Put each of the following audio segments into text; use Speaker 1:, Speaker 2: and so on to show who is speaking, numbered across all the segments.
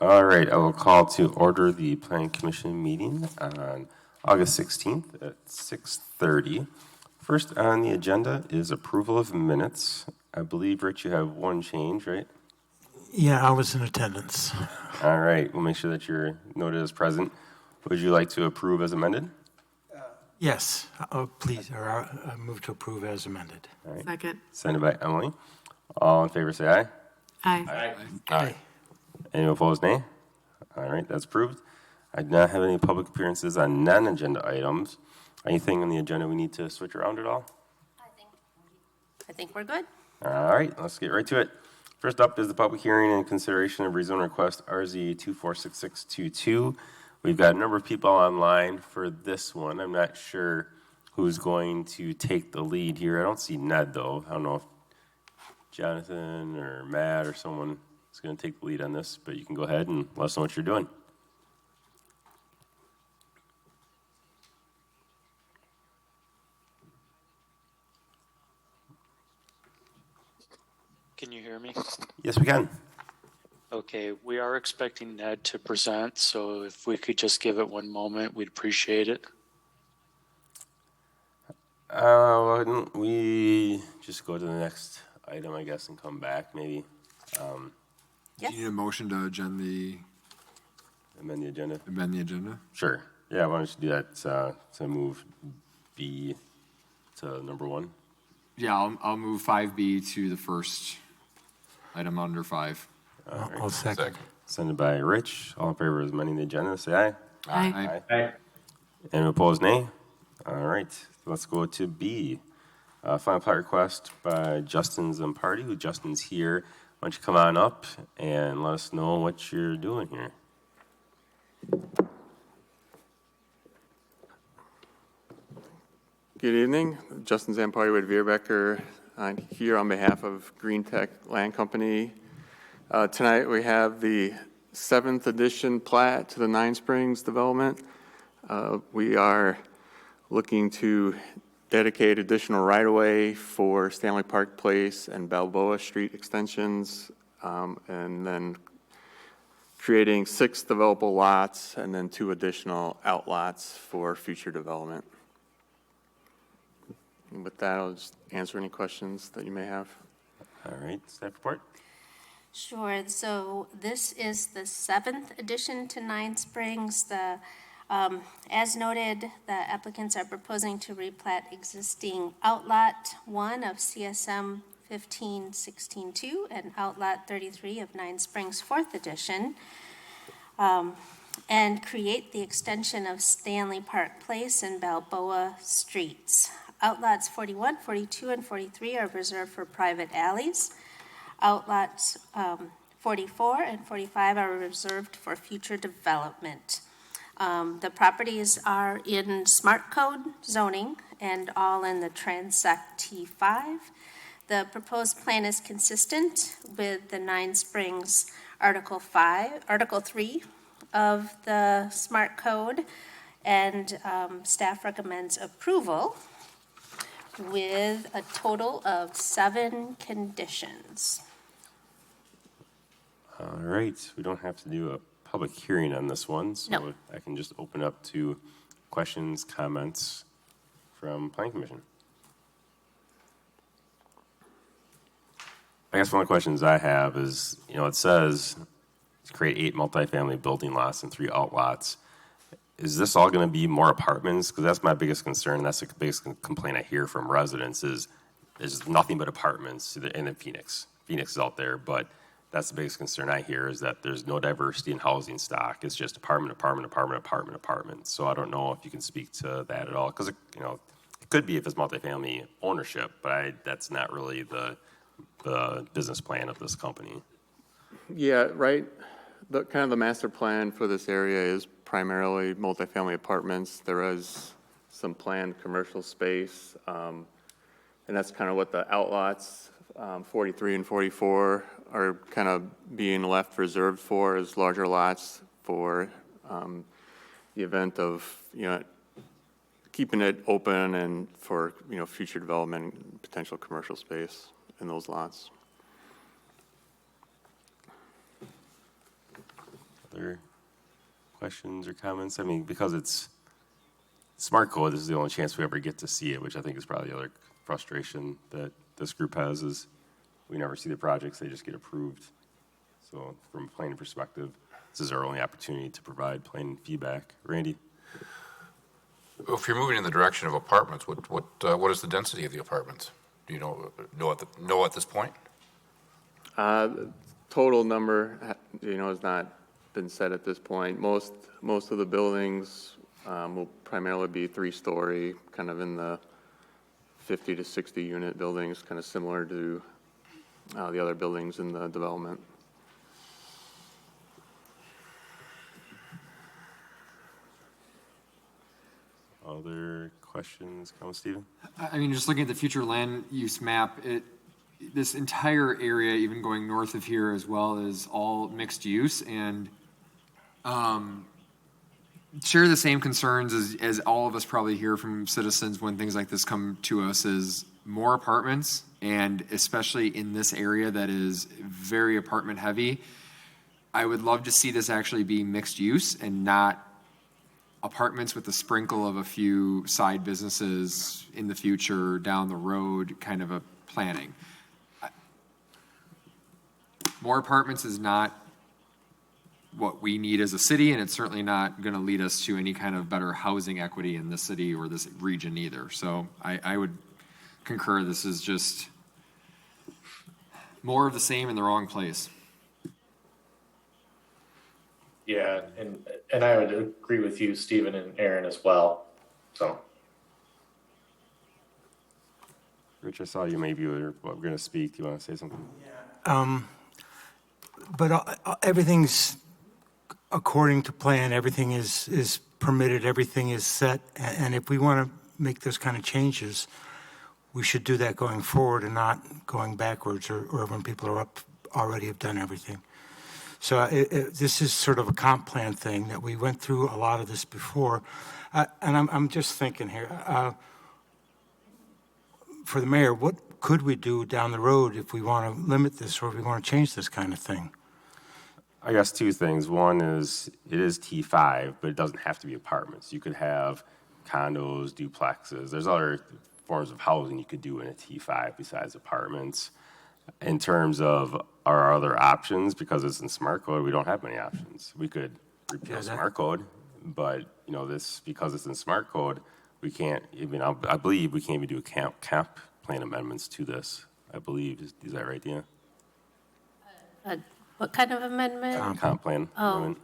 Speaker 1: All right, I will call to order the Planning Commission meeting on August 16th at 6:30. First on the agenda is approval of minutes. I believe, Rich, you have one change, right?
Speaker 2: Yeah, I was in attendance.
Speaker 1: All right, we'll make sure that you're noted as present. Would you like to approve as amended?
Speaker 2: Yes, please, or I move to approve as amended.
Speaker 1: All right.
Speaker 3: Second.
Speaker 1: Sent by Emily. All in favor say aye.
Speaker 3: Aye.
Speaker 2: Aye.
Speaker 1: Any opposed, nay? All right, that's approved. I do not have any public appearances on non-agenda items. Anything on the agenda we need to switch around at all?
Speaker 4: I think we're good.
Speaker 1: All right, let's get right to it. First up is the public hearing and consideration of rezone request RZ 246622. We've got a number of people online for this one. I'm not sure who's going to take the lead here. I don't see Ned, though. I don't know if Jonathan or Matt or someone is going to take the lead on this, but you can go ahead and let us know what you're doing.
Speaker 5: Can you hear me?
Speaker 1: Yes, we can.
Speaker 5: Okay, we are expecting Ned to present, so if we could just give it one moment, we'd appreciate it.
Speaker 1: Why don't we just go to the next item, I guess, and come back, maybe.
Speaker 4: Yes.
Speaker 6: Do you need a motion to amend
Speaker 1: Amend the agenda.
Speaker 6: the agenda?
Speaker 1: Sure. Yeah, why don't you do that to move B to number 1?
Speaker 6: Yeah, I'll move 5B to the first item under 5.
Speaker 2: I'll second.
Speaker 1: Sent by Rich. All in favor of amending the agenda, say aye.
Speaker 3: Aye.
Speaker 1: Any opposed, nay? All right, let's go to B. Final plat request by Justin Zampardi, who Justin's here. Why don't you come on up and let us know what you're doing here.
Speaker 7: Good evening, Justin Zampardi with Veerbecker. I'm here on behalf of Green Tech Land Company. Tonight we have the 7th edition plat to the Nine Springs development. We are looking to dedicate additional right-of-way for Stanley Park Place and Balboa Street extensions, and then creating 6 developable lots and then 2 additional outlots for future development. And with that, I'll just answer any questions that you may have.
Speaker 1: All right, staff report.
Speaker 4: Sure. So this is the 7th addition to Nine Springs. As noted, the applicants are proposing to replat existing outlot 1 of CSM 1516-2 and outlot 33 of Nine Springs 4th edition, and create the extension of Stanley Park Place and Balboa Streets. Outlots 41, 42, and 43 are reserved for private alleys. Outlots 44 and 45 are reserved for future development. The properties are in Smart Code zoning and all in the Transect T5. The proposed plan is consistent with the Nine Springs Article 3 of the Smart Code, and staff recommends approval with a total of 7 conditions.
Speaker 1: All right, we don't have to do a public hearing on this one, so
Speaker 4: No.
Speaker 1: I can just open up to questions, comments from Planning Commission. I guess one of the questions I have is, it says to create 8 multifamily building lots and 3 outlots. Is this all going to be more apartments? Because that's my biggest concern, and that's the biggest complaint I hear from residents is there's nothing but apartments in Phoenix. Phoenix is out there, but that's the biggest concern I hear is that there's no diversity in housing stock. It's just apartment. So I don't know if you can speak to that at all, because it could be if it's multifamily ownership, but that's not really the business plan of this company.
Speaker 7: Yeah, right. The master plan for this area is primarily multifamily apartments. There is some planned commercial space, and that's kind of what the outlots 43 and 44 are kind of being left reserved for, as larger lots for the event of keeping it open and for future development and potential commercial space in those lots.
Speaker 1: other questions or comments? I mean, because it's smart code, this is the only chance we ever get to see it, which I think is probably the other frustration that this group has is we never see the projects, they just get approved. So from a planning perspective, this is our only opportunity to provide planning feedback. Randy?
Speaker 8: If you're moving in the direction of apartments, what is the density of the apartments? Do you know at this point?
Speaker 7: Total number, has not been set at this point. Most of the buildings will primarily be 3-story, kind of in the 50 to 60 unit buildings, kind of similar to the other buildings in the development.
Speaker 1: Other questions, Stephen?
Speaker 6: I mean, just looking at the future land use map, this entire area, even going north of here as well, is all mixed use and share the same concerns as all of us probably hear from citizens when things like this come to us is more apartments, and especially in this area that is very apartment heavy. I would love to see this actually be mixed use and not apartments with a sprinkle of a few side businesses in the future down the road, kind of a planning. More apartments is not what we need as a city, and it's certainly not going to lead us to any kind of better housing equity in this city or this region either. So I would concur this is just more of the same in the wrong place.
Speaker 9: Yeah, and I would agree with you, Stephen and Aaron, as well. So,
Speaker 1: Rich, I saw you maybe were going to speak. Do you want to say something?
Speaker 2: But everything's according to plan. Everything is permitted. Everything is set. And if we want to make those kind of changes, we should do that going forward and not going backwards or when people are already have done everything. So this is sort of a comp plan thing that we went through a lot of this before. And I'm just thinking here, for the mayor, what could we do down the road if we want to limit this or if we want to change this kind of thing?
Speaker 1: I guess two things. One is it is T5, but it doesn't have to be apartments. You could have condos, duplexes. There's other forms of housing you could do in a T5 besides apartments. In terms of our other options, because it's in smart code, we don't have many options. We could repeal smart code, but this, because it's in smart code, we can't even, I believe we can't even do camp plan amendments to this. I believe, is that right, Deanna?
Speaker 4: What kind of amendment?
Speaker 1: Comp plan amendment.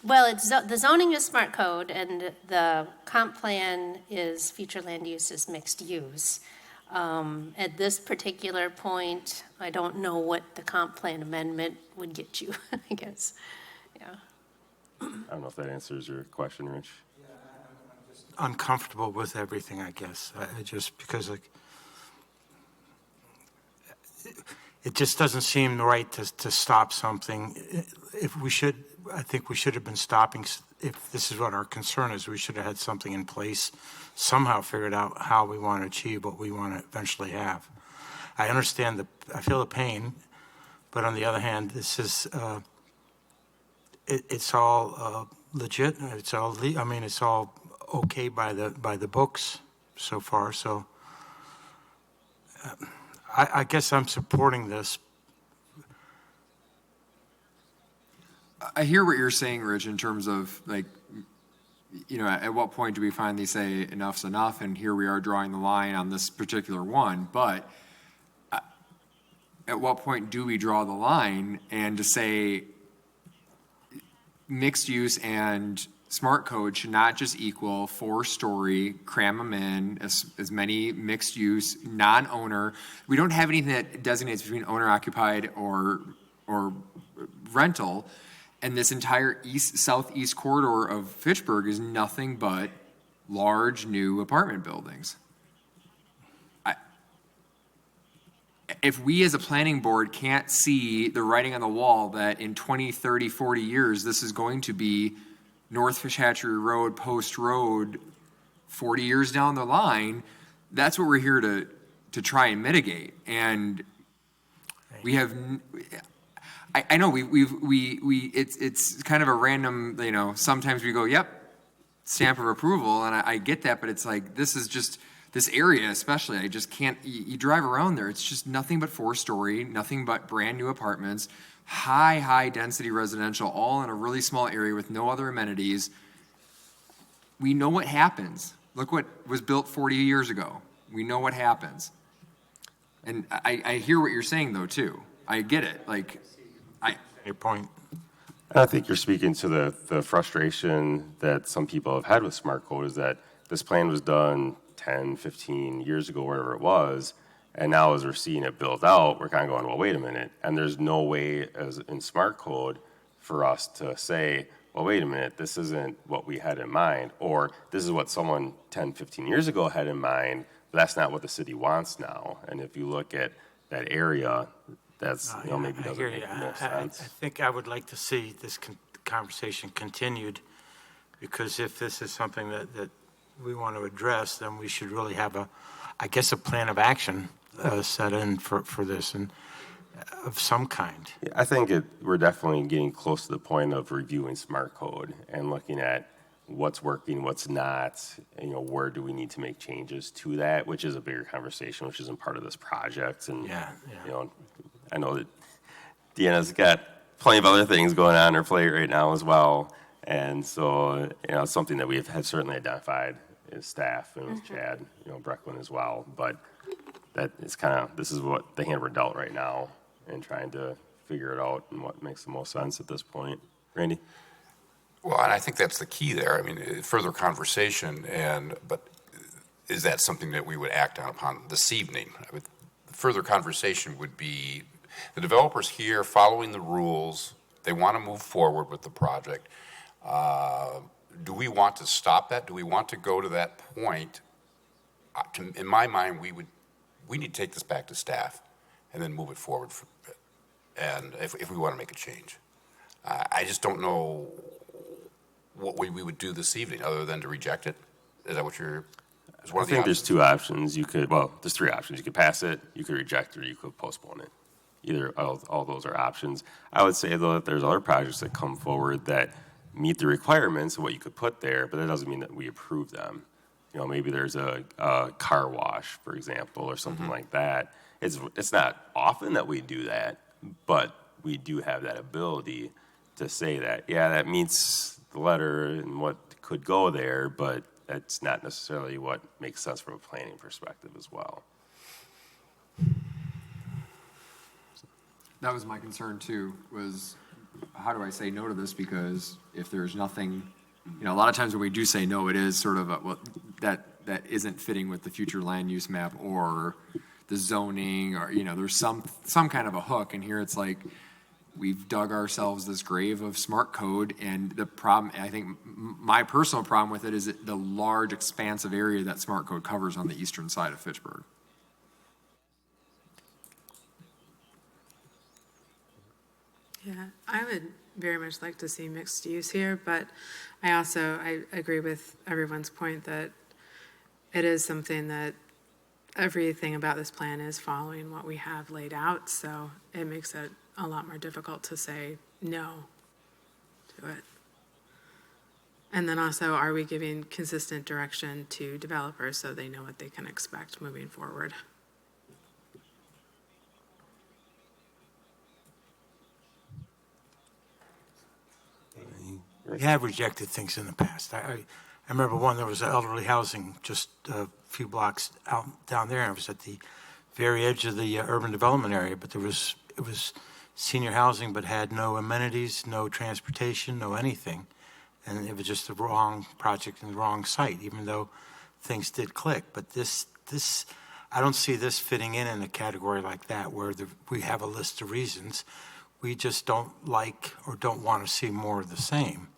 Speaker 4: Well, the zoning is smart code, and the comp plan is future land use is mixed use. At this particular point, I don't know what the comp plan amendment would get you, I guess. Yeah.
Speaker 1: I don't know if that answers your question, Rich.
Speaker 2: Uncomfortable with everything, I guess. I just because it just doesn't seem right to stop something. If we should, I think we should have been stopping. If this is what our concern is, we should have had something in place, somehow figured out how we want to achieve what we want to eventually have. I understand I feel the pain, but on the other hand, this is it's all legit. It's all it's all okay by the books so far. So I guess I'm supporting this.
Speaker 6: I hear what you're saying, Rich, in terms of at what point do we finally say enough's enough? And here we are drawing the line on this particular one. But at what point do we draw the line and to say mixed use and smart code should not just equal 4-story, cram them in as many mixed use, non-owner. We don't have anything that designates between owner occupied or rental. And this entire southeast corridor of Fitchburg is nothing but large new apartment buildings. If we as a planning board can't see the writing on the wall that in 20, 30, 40 years, this is going to be North Fish Hatchery Road, Post Road, 40 years down the line, that's what we're here to try and mitigate. And we have, I know it's kind of a random, sometimes we go, yep, stamp of approval, and I get that, but it's like, this is just, this area especially, I just can't, you drive around there, it's just nothing but 4-story, nothing but brand new apartments, high density residential, all in a really small area with no other amenities. We know what happens. Look what was built 40 years ago. We know what happens. And I hear what you're saying though too. I get it.
Speaker 2: Your point.
Speaker 1: I think you're speaking to the frustration that some people have had with smart code is that this plan was done 10, 15 years ago, wherever it was, and now as we're seeing it built out, we're kind of going, well, wait a minute, and there's no way as in smart code for us to say, well, wait a minute, this isn't what we had in mind, or this is what someone 10, 15 years ago had in mind, but that's not what the city wants now. And if you look at that area, that's, maybe doesn't make the most sense.
Speaker 2: I think I would like to see this conversation continued, because if this is something that we want to address, then we should really have a plan of action set in for this and of some kind.
Speaker 1: Yeah, I think we're definitely getting close to the point of reviewing smart code and looking at what's working, what's not, where do we need to make changes to that, which is a bigger conversation, which isn't part of this project. And, I know that Deanna's got plenty of other things going on her plate right now as well. And so, it's something that we have certainly identified as staff and with Chad, Brecklin as well. But that is this is what the hand we're dealt right now and trying to figure it out and what makes the most sense at this point. Randy?
Speaker 8: Well, and I think that's the key there. I mean, further conversation, but is that something that we would act on upon this evening? Further conversation would be the developers here following the rules. They want to move forward with the project. Do we want to stop that? Do we want to go to that point? In my mind, we need to take this back to staff and then move it forward. And if we want to make a change, I just don't know what we would do this evening other than to reject it. Is that what you're?
Speaker 1: I think there's two options. There's three options. You could pass it, you could reject it, or you could postpone it. Either all those are options. I would say though that there's other projects that come forward that meet the requirements of what you could put there, but that doesn't mean that we approve them. Maybe there's a car wash, for example, or something like that. It's not often that we do that, but we do have that ability to say that, that meets the letter and what could go there, but that's not necessarily what makes sense from a planning perspective as well.
Speaker 6: That was my concern too, was how do I say no to this? Because if there's nothing, a lot of times when we do say no, it is sort of that isn't fitting with the future land use map or the zoning, or, there's some kind of a hook. And here it's like, we've dug ourselves this grave of smart code, and the problem, I think my personal problem with it is the large expansive area that smart code covers on the eastern side of Fitchburg.
Speaker 3: Yeah, I would very much like to see mixed use here, but I agree with everyone's point that it is something that everything about this plan is following what we have laid out, so it makes it a lot more difficult to say no to it. And then also, are we giving consistent direction to developers so they know what they can expect moving forward?
Speaker 2: We have rejected things in the past. I remember one, there was elderly housing just a few blocks out down there, and it was at the very edge of the urban development area, but it was senior housing but had no amenities, no transportation, no anything. And it was just the wrong project and the wrong site, even though things did click. But this I don't see this fitting in a category like that where we have a list of reasons. We just don't like or don't want to see more of the same.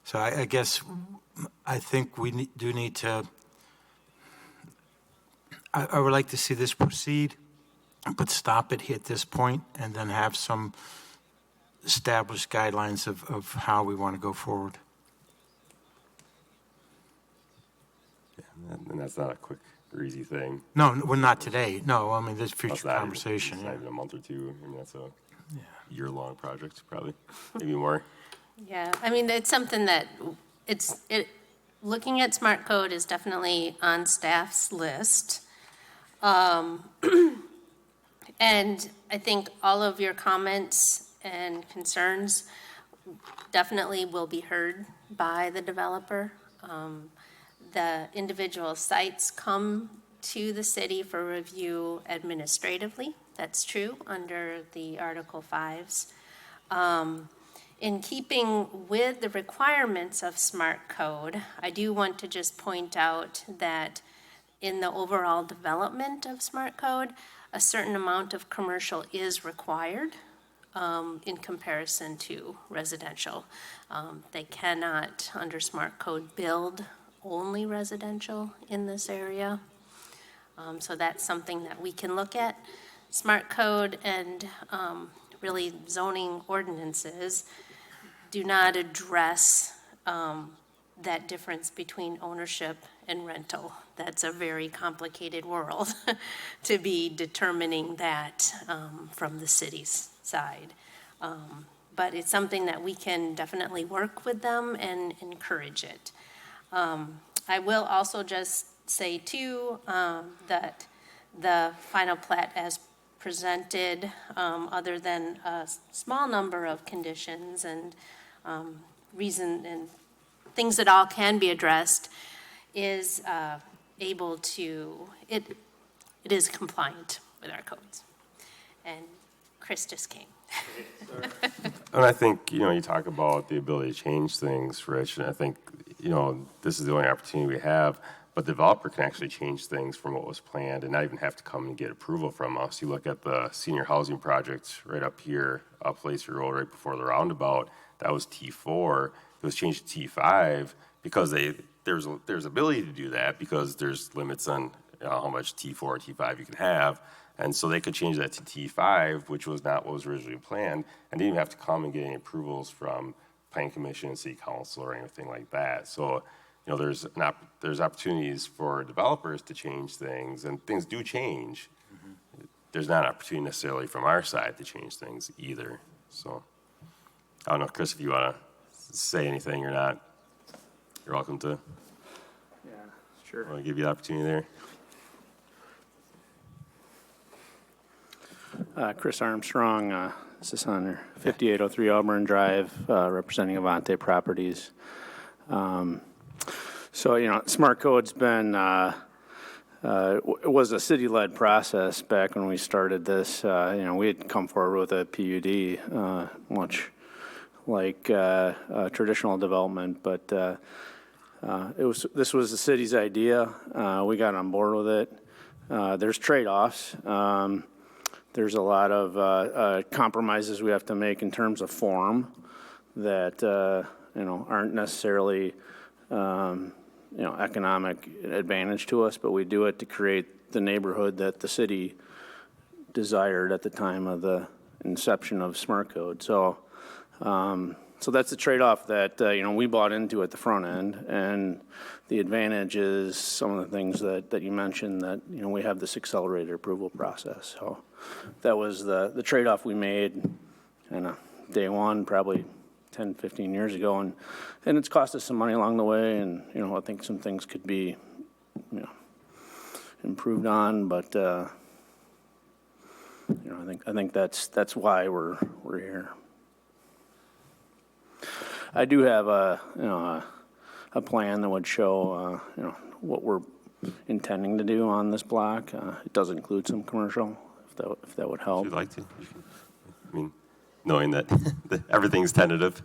Speaker 2: So I guess I think we do need to, I would like to see this proceed, but stop it at this point and then have some established guidelines of how we want to go forward.
Speaker 1: Yeah, and that's not a quick or easy thing.
Speaker 2: No, well, not today. No, I mean, there's future
Speaker 1: That's not
Speaker 2: conversation.
Speaker 1: It's not even a month or two. I mean, that's a year-long project, probably, maybe more.
Speaker 4: Yeah, I mean, it's something that, looking at smart code is definitely on staff's list. And I think all of your comments and concerns definitely will be heard by the developer. The individual sites come to the city for review administratively. That's true under the Article 5s. In keeping with the requirements of smart code, I do want to just point out that in the overall development of smart code, a certain amount of commercial is required in comparison to residential. They cannot, under smart code, build only residential in this area. So that's something that we can look at. Smart code and really zoning ordinances do not address that difference between ownership and rental. That's a very complicated world to be determining that from the city's side. But it's something that we can definitely work with them and encourage it. I will also just say too that the final plat as presented, other than a small number of conditions and reason and things that all can be addressed, is able to, it is compliant with our codes. And Chris just came.
Speaker 1: And I think, you talk about the ability to change things, Rich, and I think, this is the only opportunity we have, but the developer can actually change things from what was planned and not even have to come and get approval from us. You look at the senior housing project right up here, up Lacey Road, right before the roundabout, that was T4. It was changed to T5 because there's ability to do that because there's limits on how much T4 or T5 you can have. And so they could change that to T5, which was not what was originally planned, and didn't even have to come and get any approvals from Planning Commission, City Council, or anything like that. So, there's opportunities for developers to change things, and things do change. Mm-hmm. There's not an opportunity necessarily from our side to change things either. So, I don't know, Chris, if you want to say anything or not, you're welcome to.
Speaker 10: Yeah, sure.
Speaker 1: I want to give you the opportunity there.
Speaker 10: Chris Armstrong, this is on 5803 Auburn Drive, representing Avante Properties. So, Smart Code's been, it was a city-led process back when we started this. We had come forward with a PUD, much like traditional development, but this was the city's idea. We got on board with it. There's trade-offs. There's a lot of compromises we have to make in terms of form that aren't necessarily economic advantage to us, but we do it to create the neighborhood that the city desired at the time of the inception of Smart Code. So that's the trade-off that we bought into at the front end, and the advantage is some of the things that you mentioned, that we have this accelerated approval process. So that was the trade-off we made day one, probably 10, 15 years ago, and it's cost us some money along the way, and I think some things could be improved on, but I think that's why we're here. I do have a plan that would show what we're intending to do on this block. It does include some commercial, if that would help.
Speaker 1: If you'd like to, I mean, knowing that everything's tentative.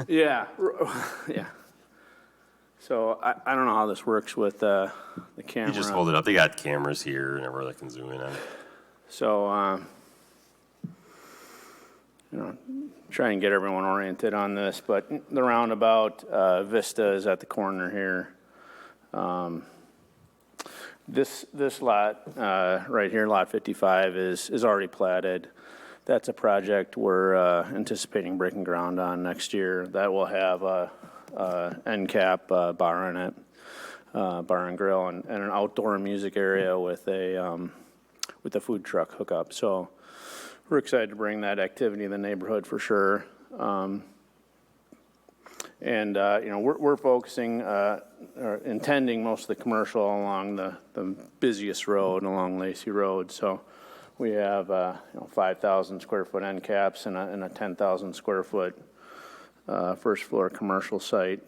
Speaker 10: Yeah. So I don't know how this works with the camera.
Speaker 1: You just hold it up. They got cameras here and everywhere that can zoom in on.
Speaker 10: So try and get everyone oriented on this, but the roundabout vista is at the corner here. This lot right here, lot 55, is already platted. That's a project we're anticipating breaking ground on next year. That will have a end cap bar in it, bar and grill, and an outdoor music area with a food truck hookup. So we're excited to bring that activity in the neighborhood for sure. We're focusing, or intending most of the commercial along the busiest road, along Lacey Road. So we have 5,000 square foot end caps and a 10,000 square foot first floor commercial site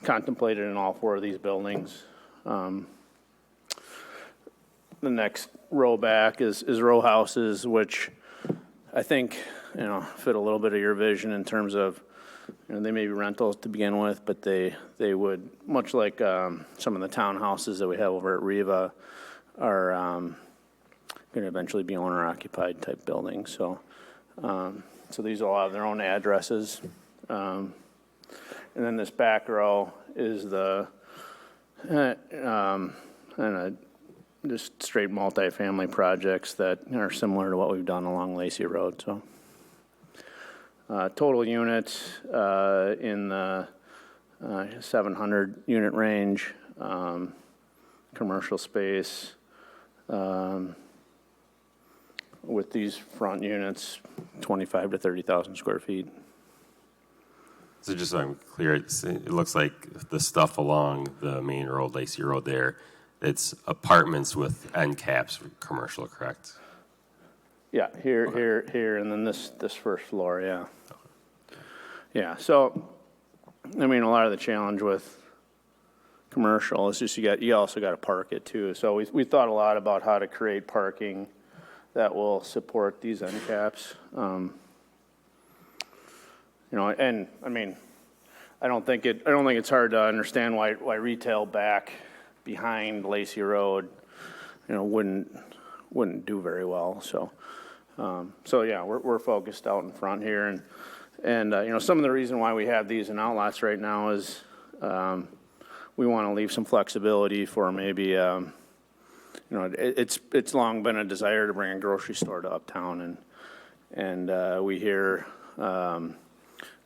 Speaker 10: contemplated in all 4 of these buildings. The next row back is row houses, which I think fit a little bit of your vision in terms of they may be rentals to begin with, but they would, much like some of the townhouses that we have over at Riva, are going to eventually be owner occupied type buildings. So these all have their own addresses. And then this back row is the just straight multifamily projects that are similar to what we've done along Lacey Road. So total units in the 700 unit range, commercial space with these front units, 25 to 30,000 square feet.
Speaker 1: So just so I'm clear, it looks like the stuff along the main road, Lacey Road there, it's apartments with end caps for commercial, correct?
Speaker 10: Yeah, here, and then this first floor, yeah. Yeah, so, I mean, a lot of the challenge with commercial is just you also got to park it too. So we thought a lot about how to create parking that will support these end caps. And I mean, I don't think it's hard to understand why retail back behind Lacey Road, wouldn't do very well. So yeah, we're focused out in front here, and some of the reason why we have these in outlots right now is we want to leave some flexibility for maybe it's long been a desire to bring a grocery store to Uptown, and we hear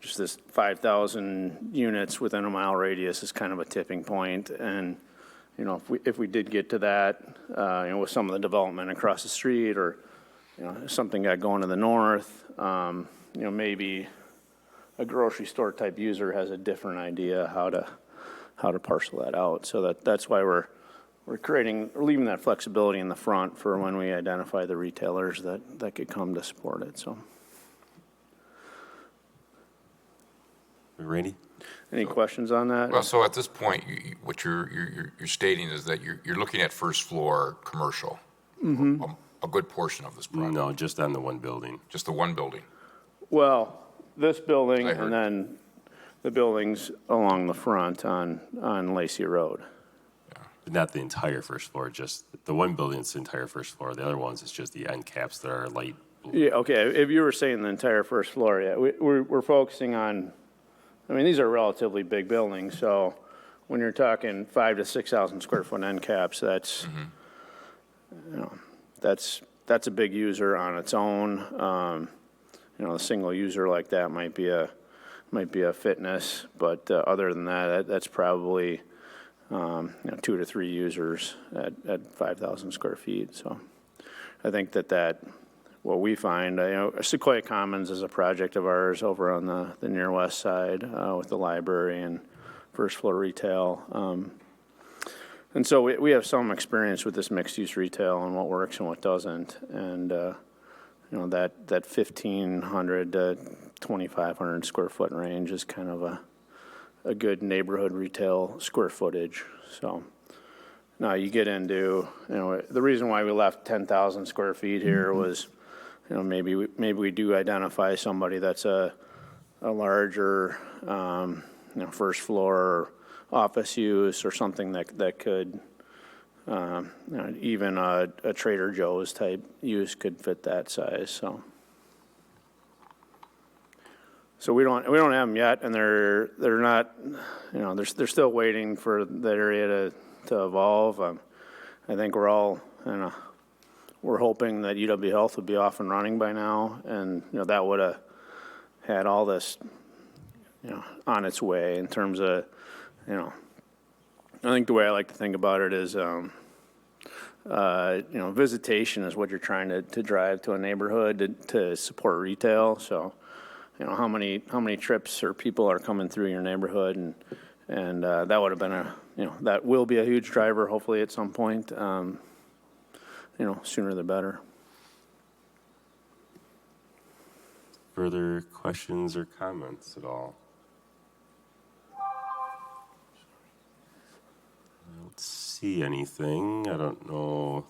Speaker 10: just this 5,000 units within a mile radius is kind of a tipping point. And if we did get to that, with some of the development across the street, or something got going to the north, maybe a grocery store type user has a different idea how to parcel that out. So that's why we're leaving that flexibility in the front for when we identify the retailers that could come to support it. So,
Speaker 1: Randy?
Speaker 10: Any questions on that?
Speaker 8: Well, so at this point, what you're stating is that you're looking at first floor commercial, a good portion of this project.
Speaker 1: No, just on the one building.
Speaker 8: Just the one building.
Speaker 10: Well, this building
Speaker 8: I heard.
Speaker 10: and then the buildings along the front on Lacey Road.
Speaker 1: Not the entire first floor, just the one building, it's the entire first floor. The other ones, it's just the end caps that are light blue.
Speaker 10: Yeah, okay, if you were saying the entire first floor, yeah, we're focusing on, I mean, these are relatively big buildings, so when you're talking 5,000 to 6,000 square foot end caps, that's, that's a big user on its own. A single user like that might be a fitness, but other than that, that's probably 2 to 3 users at 5,000 square feet. So I think that what we find, Sequoia Commons is a project of ours over on the near west side with the library and first floor retail. And so we have some experience with this mixed use retail and what works and what doesn't. And, that 1,500 to 2,500 square foot range is kind of a good neighborhood retail square footage. So now you get into, the reason why we left 10,000 square feet here was, maybe we do identify somebody that's a larger, first floor office use or something that could, even a Trader Joe's type use could fit that size. So we don't have them yet, and they're not, they're still waiting for the area to evolve. I think we're hoping that UW Health would be off and running by now, and that would have had all this, on its way in terms of, I think the way I like to think about it is, visitation is what you're trying to drive to a neighborhood to support retail. So, how many trips or people are coming through your neighborhood, and that would have been that will be a huge driver, hopefully at some point. Sooner the better.
Speaker 1: Further questions or comments at all? I don't see anything. I don't know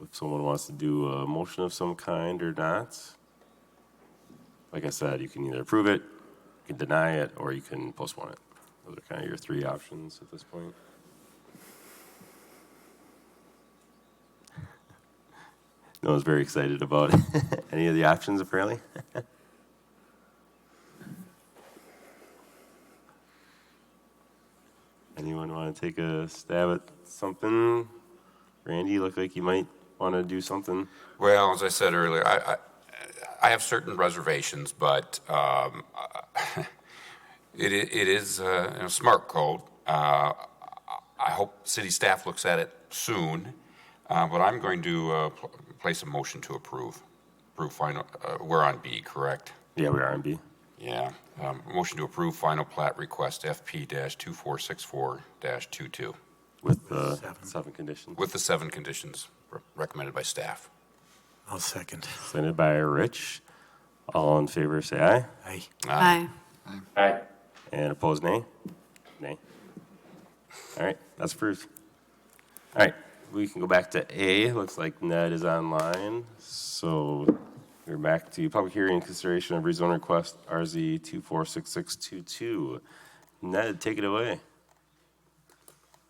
Speaker 1: if someone wants to do a motion of some kind or not. Like I said, you can either approve it, you can deny it, or you can postpone it. Those are kind of your three options at this point. No one's very excited about any of the options, apparently. Anyone want to take a stab at something? Randy, you look like you might want to do something.
Speaker 8: Well, as I said earlier, I have certain reservations, but it is smart code. I hope city staff looks at it soon, but I'm going to place a motion to approve. Approve final. We're on B, correct?
Speaker 1: Yeah, we are on B.
Speaker 8: Yeah. Motion to approve final plat request FP-2464-22.
Speaker 1: With the seven conditions.
Speaker 8: With the 7 conditions recommended by staff.
Speaker 2: I'll second.
Speaker 1: Seconded by Rich. All in favor, say aye.
Speaker 2: Aye.
Speaker 3: Aye.
Speaker 9: Aye.
Speaker 1: And opposed, nay? Nay. All right, that's approved. All right, we can go back to A. Looks like Ned is online. So we're back to public hearing and consideration of rezone request RZ 246622. Ned, take it away.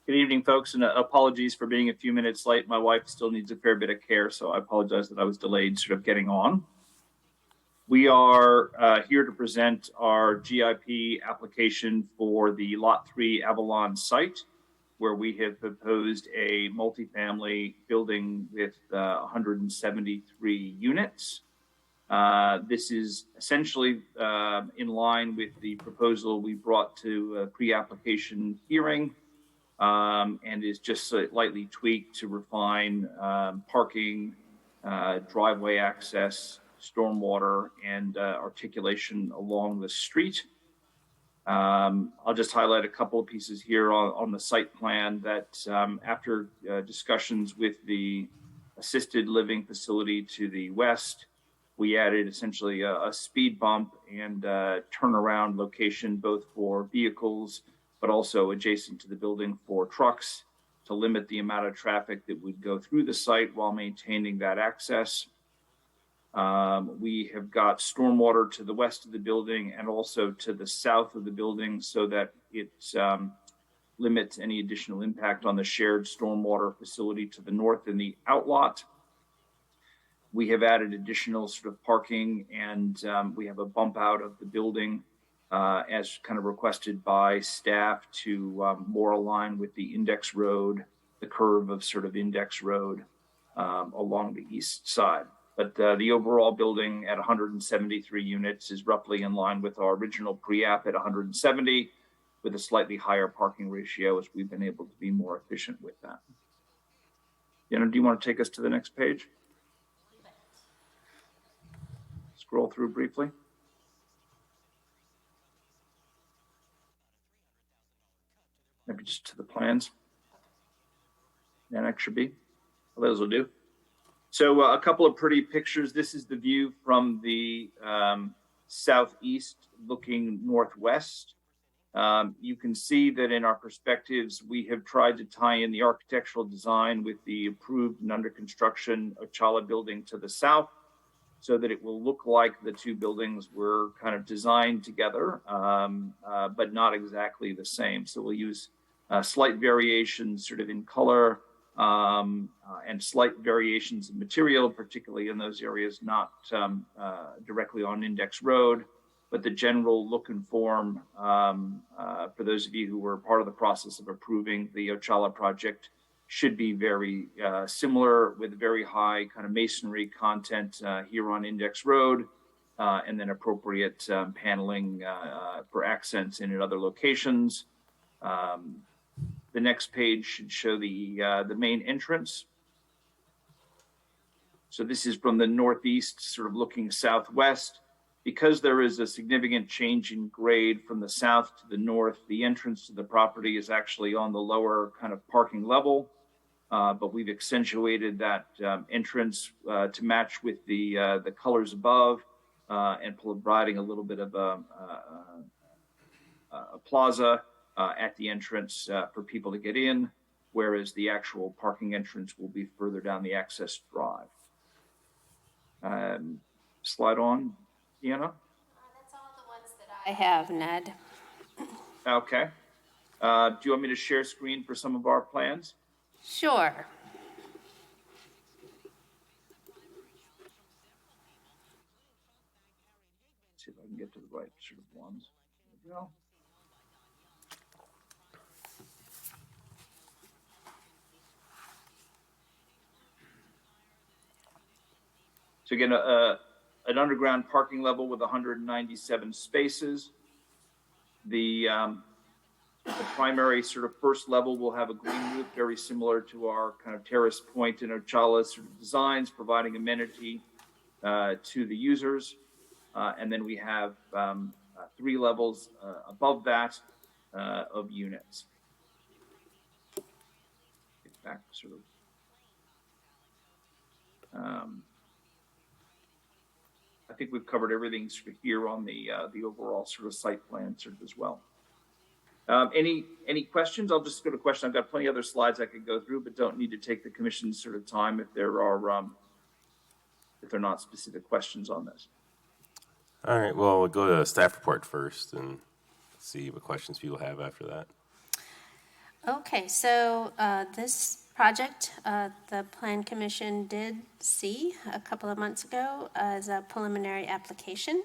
Speaker 11: Good evening, folks, and apologies for being a few minutes late. My wife still needs a fair bit of care, so I apologize that I was delayed sort of getting on. We are here to present our GIP application for the Lot 3 Avalon site, where we have proposed a multifamily building with 173 units. This is essentially in line with the proposal we brought to a pre-application hearing. And is just slightly tweaked to refine parking, driveway access, stormwater, and articulation along the street. I'll just highlight a couple of pieces here on the site plan that after discussions with the assisted living facility to the west, we added essentially a speed bump and turnaround location both for vehicles but also adjacent to the building for trucks to limit the amount of traffic that would go through the site while maintaining that access. We have got stormwater to the west of the building and also to the south of the building so that it limits any additional impact on the shared stormwater facility to the north in the outlot. We have added additional sort of parking and we have a bump out of the building as kind of requested by staff to more align with the index road, the curve of sort of index road along the east side. But the overall building at 173 units is roughly in line with our original pre-app at 170 with a slightly higher parking ratio as we've been able to be more efficient with that. Do you want to take us to the next page? Scroll through briefly. Maybe just to the plans. Annex should be. Well, those will do. So a couple of pretty pictures. This is the view from the southeast looking northwest. You can see that in our perspectives, we have tried to tie in the architectural design with the approved and under construction Ochala building to the south so that it will look like the two buildings were kind of designed together, but not exactly the same. So we'll use slight variations sort of in color and slight variations in material, particularly in those areas not directly on Index Road, but the general look and form for those of you who were part of the process of approving the Ochala project should be very similar with very high kind of masonry content here on Index Road and then appropriate paneling for accents in other locations. The next page should show the main entrance. So this is from the northeast, sort of looking southwest. Because there is a significant change in grade from the south to the north, the entrance to the property is actually on the lower kind of parking level. But we've accentuated that entrance to match with the colors above and providing a little bit of a plaza at the entrance for people to get in, whereas the actual parking entrance will be further down the access drive. Slide on, Deanna.
Speaker 4: That's all the ones that I have, Ned.
Speaker 11: Okay. Do you want me to share screen for some of our plans?
Speaker 4: Sure.
Speaker 11: See if I can get to the right sort of ones. There we go. So again, an underground parking level with 197 spaces. The primary sort of first level will have a green roof, very similar to our kind of Terrace Point and Ochala sort of designs, providing amenity to the users. And then we have 3 levels above that of units. Get back to sort of. I think we've covered everything here on the overall sort of site plan sort of as well. Any questions? I'll just go to question. I've got plenty of other slides I could go through, but don't need to take the commission's sort of time if there are if they're not specific questions on this.
Speaker 1: All right, well, we'll go to staff report first and see what questions people have after that.
Speaker 4: Okay, so this project, the Plan Commission did see a couple of months ago as a preliminary application.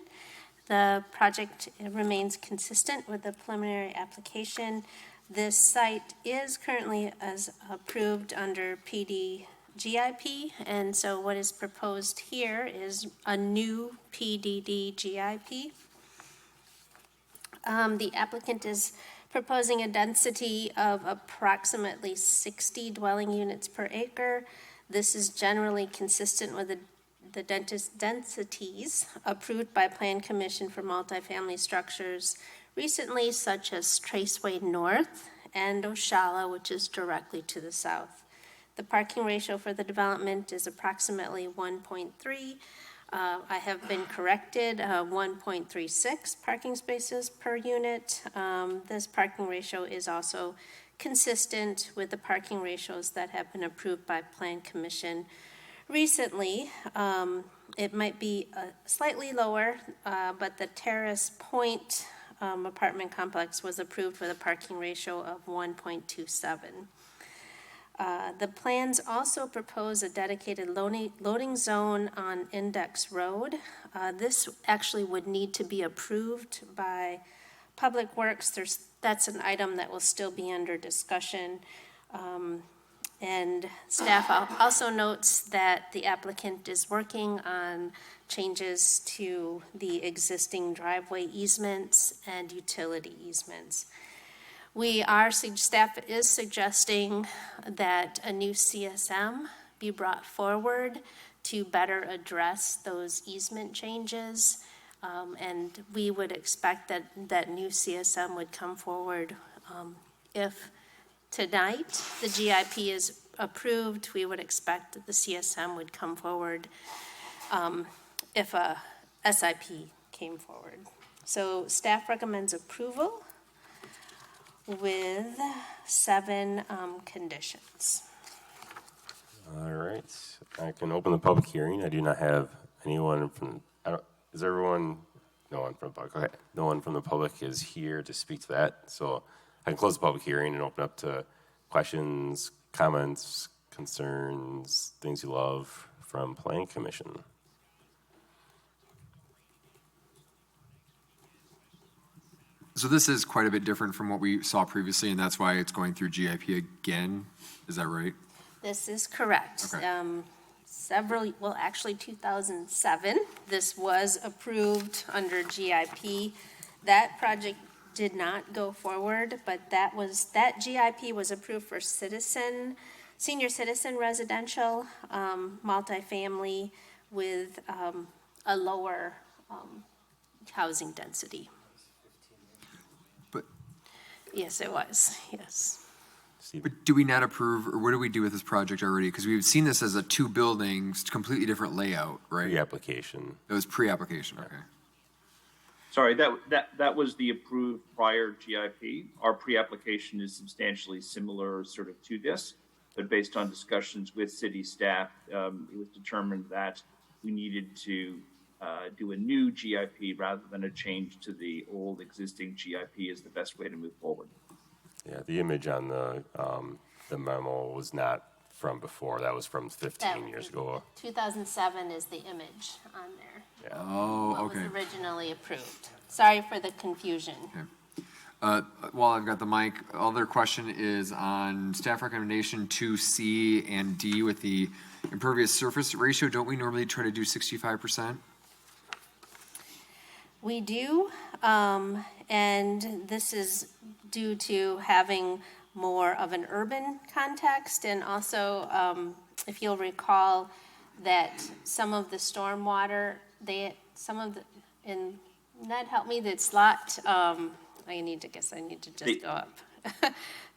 Speaker 4: The project remains consistent with the preliminary application. This site is currently as approved under PDGIP, and so what is proposed here is a new PDDGIP. The applicant is proposing a density of approximately 60 dwelling units per acre. This is generally consistent with the densities approved by Plan Commission for multifamily structures recently, such as Traceway North and Ochala, which is directly to the south. The parking ratio for the development is approximately 1.3. I have been corrected, 1.36 parking spaces per unit. This parking ratio is also consistent with the parking ratios that have been approved by Plan Commission recently. It might be slightly lower, but the Terrace Point apartment complex was approved with a parking ratio of 1.27. The plans also propose a dedicated loading zone on Index Road. This actually would need to be approved by Public Works. That's an item that will still be under discussion. And staff also notes that the applicant is working on changes to the existing driveway easements and utility easements. Staff is suggesting that a new CSM be brought forward to better address those easement changes. And we would expect that new CSM would come forward if tonight the GIP is approved. We would expect that the CSM would come forward if a SIP came forward. So staff recommends approval with 7 conditions.
Speaker 1: All right, I can open the public hearing. I do not have anyone from, is everyone, no one from the public, okay. No one from the public is here to speak to that. So I can close the public hearing and open up to questions, comments, concerns, things you love from Planning Commission.
Speaker 6: So this is quite a bit different from what we saw previously, and that's why it's going through GIP again. Is that right?
Speaker 4: This is correct.
Speaker 6: Okay.
Speaker 4: Actually 2007, this was approved under GIP. That project did not go forward, but that GIP was approved for citizen senior citizen residential, multifamily with a lower housing density.
Speaker 6: But,
Speaker 4: Yes, it was, yes.
Speaker 6: but do we not approve, or what do we do with this project already? Because we've seen this as a two buildings, completely different layout, right?
Speaker 1: Pre-application.
Speaker 6: It was pre-application, okay.
Speaker 11: Sorry, that was the approved prior GIP. Our pre-application is substantially similar sort of to this, but based on discussions with city staff, it was determined that we needed to do a new GIP rather than a change to the old existing GIP is the best way to move forward.
Speaker 1: Yeah, the image on the memo was not from before. That was from 15 years ago.
Speaker 4: 2007 is the image on there.
Speaker 1: Yeah.
Speaker 6: Oh,
Speaker 4: What
Speaker 6: okay.
Speaker 4: was originally approved. Sorry for the confusion.
Speaker 6: While I've got the mic, other question is on staff recommendation 2C and D with the impervious surface ratio. Don't we normally try to do 65%?
Speaker 4: We do, and this is due to having more of an urban context, and also, if you'll recall, that some of the stormwater, and Ned, help me, that's lot, I need to just go up.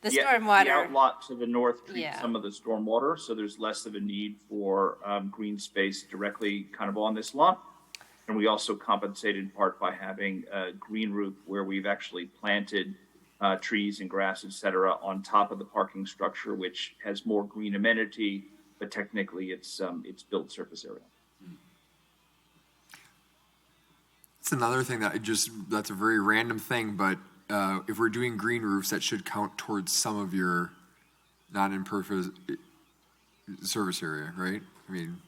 Speaker 4: The stormwater.
Speaker 11: The outlot to the north treats
Speaker 4: Yeah.
Speaker 11: some of the stormwater, so there's less of a need for green space directly kind of on this lot. And we also compensate in part by having a green roof where we've actually planted trees and grass, et cetera, on top of the parking structure, which has more green amenity, but technically it's built surface area.
Speaker 6: It's another thing that's a very random thing, but if we're doing green roofs, that should count towards some of your non-impervious service area, right? I mean,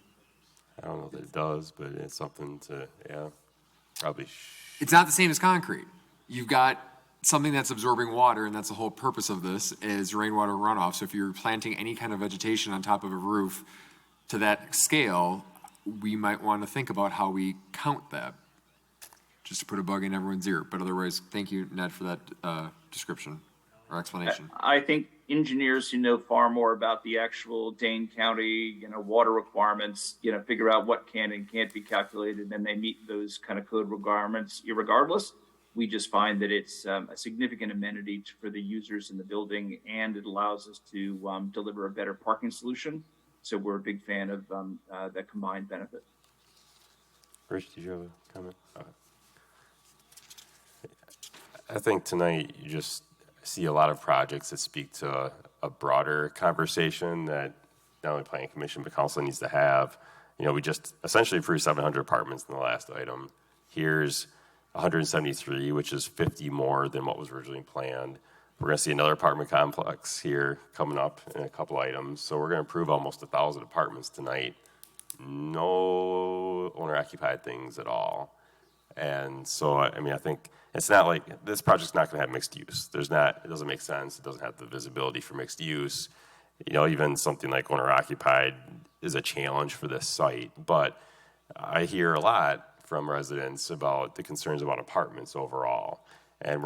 Speaker 1: I don't know that it does, but it's something to, probably.
Speaker 6: it's not the same as concrete. You've got something that's absorbing water, and that's the whole purpose of this, is rainwater runoff. So if you're planting any kind of vegetation on top of a roof to that scale, we might want to think about how we count that, just to put a bug in everyone's ear. But otherwise, thank you, Ned, for that description or explanation.
Speaker 11: I think engineers who know far more about the actual Dane County, water requirements, figure out what can and can't be calculated, and they meet those kind of code requirements irregardless. We just find that it's a significant amenity for the users in the building, and it allows us to deliver a better parking solution. So we're a big fan of that combined benefit.
Speaker 1: Rich, did you have a comment? I think tonight you just see a lot of projects that speak to a broader conversation that not only Planning Commission but Council needs to have. We just essentially approved 700 apartments in the last item. Here's 173, which is 50 more than what was originally planned. We're going to see another apartment complex here coming up in a couple items. So we're going to approve almost 1,000 apartments tonight. No owner-occupied things at all. And so, I think it's not like this project's not going to have mixed use. It doesn't make sense. It doesn't have the visibility for mixed use. Even something like owner-occupied is a challenge for this site. But I hear a lot from residents about the concerns about apartments overall. And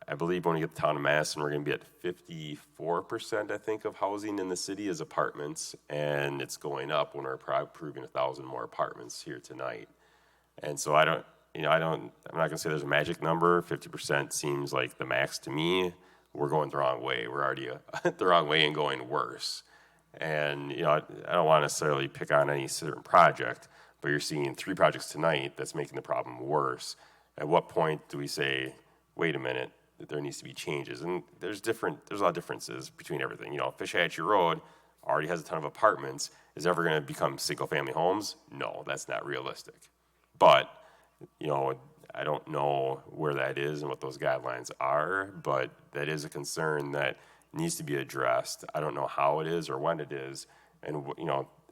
Speaker 1: I believe when we get to the town of Madison, we're going to be at 54%, I think, of housing in the city is apartments. And it's going up when we're approving 1,000 more apartments here tonight. And so I'm not going to say there's a magic number. 50% seems like the max to me. We're going the wrong way. We're already the wrong way and going worse. And, I don't want to necessarily pick on any certain project, but you're seeing 3 projects tonight that's making the problem worse. At what point do we say, wait a minute, that there needs to be changes? And there's a lot of differences between everything. Fishhatchee Road already has a ton of apartments. Is it ever going to become single-family homes? No, that's not realistic. But, I don't know where that is and what those guidelines are, but that is a concern that needs to be addressed. I don't know how it is or when it is. And,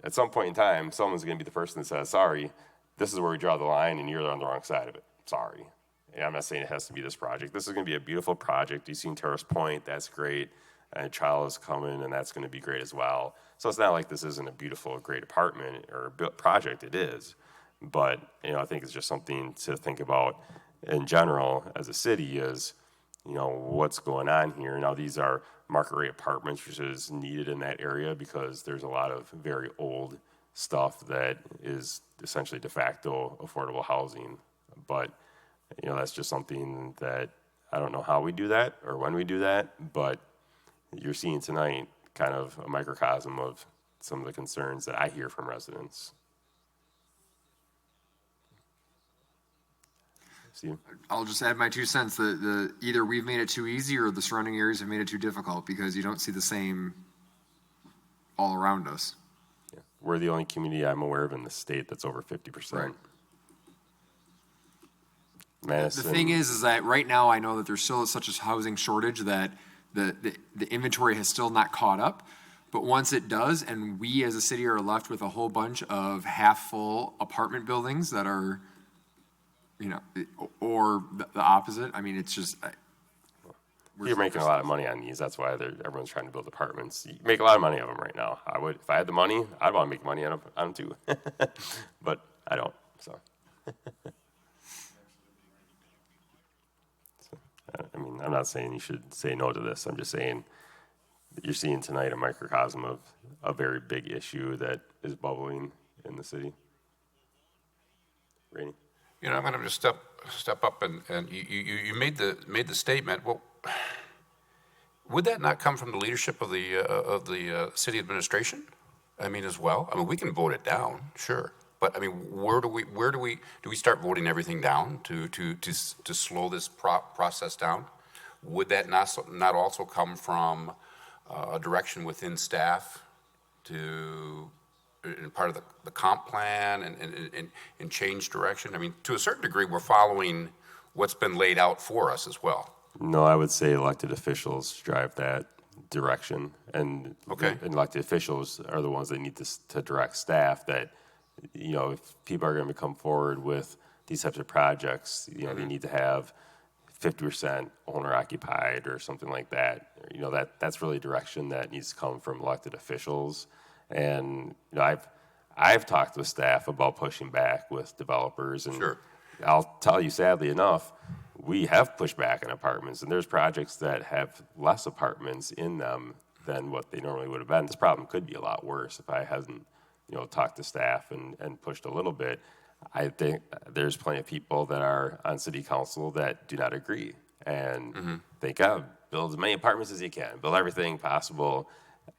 Speaker 1: at some point in time, someone's going to be the person that says, sorry, this is where we draw the line and you're on the wrong side of it. Sorry. And I'm not saying it has to be this project. This is going to be a beautiful project. You've seen Terrace Point. That's great. And Child is coming, and that's going to be great as well. So it's not like this isn't a beautiful, great apartment or project. It is. But, I think it's just something to think about in general as a city is, what's going on here. Now, these are market rate apartments, which is needed in that area because there's a lot of very old stuff that is essentially de facto affordable housing. But, you know, that's just something that I don't know how we do that or when we do that, but you're seeing tonight kind of a microcosm of some of the concerns that I hear from residents. Steve?
Speaker 6: I'll just add my 2 cents. Either we've made it too easy or the surrounding areas have made it too difficult because you don't see the same all around us.
Speaker 1: Yeah. We're the only community I'm aware of in the state that's over 50%.
Speaker 6: Right.
Speaker 1: Madison,
Speaker 6: The thing is that right now I know that there's still such a housing shortage that the inventory has still not caught up. But once it does, and we as a city are left with a whole bunch of half-full apartment buildings that are, you know, or the opposite. I mean, it's just.
Speaker 1: You're making a lot of money on these. That's why everyone's trying to build apartments. You make a lot of money of them right now. I would, if I had the money, I'd want to make money on them too. But I don't. So, I mean, I'm not saying you should say no to this. I'm just saying that you're seeing tonight a microcosm of a very big issue that is bubbling in the city. Rainey?
Speaker 8: You know, I'm going to just step up and you made the statement. Well, would that not come from the leadership of the city administration? I mean, as well. I mean, we can vote it down, sure, but I mean, where do we start voting everything down to slow this process down? Would that not also come from a direction within staff to? In part of the comp plan and change direction? I mean, to a certain degree, we're following what's been laid out for us as well.
Speaker 1: No, I would say elected officials drive that direction, and
Speaker 8: Okay.
Speaker 1: the elected officials are the ones that need to direct staff that, you know, if people are going to come forward with these types of projects, you know, they need to have 50% owner occupied or something like that. You know, that's really direction that needs to come from elected officials. And you know, I've talked with staff about pushing back with developers, and
Speaker 8: Sure.
Speaker 1: I'll tell you, sadly enough, we have pushed back on apartments, and there's projects that have less apartments in them than what they normally would have been. This problem could be a lot worse if I hadn't, you know, talked to staff and pushed a little bit. I think there's plenty of people that are on city council that do not agree and think, oh, build as many apartments as you can, build everything possible.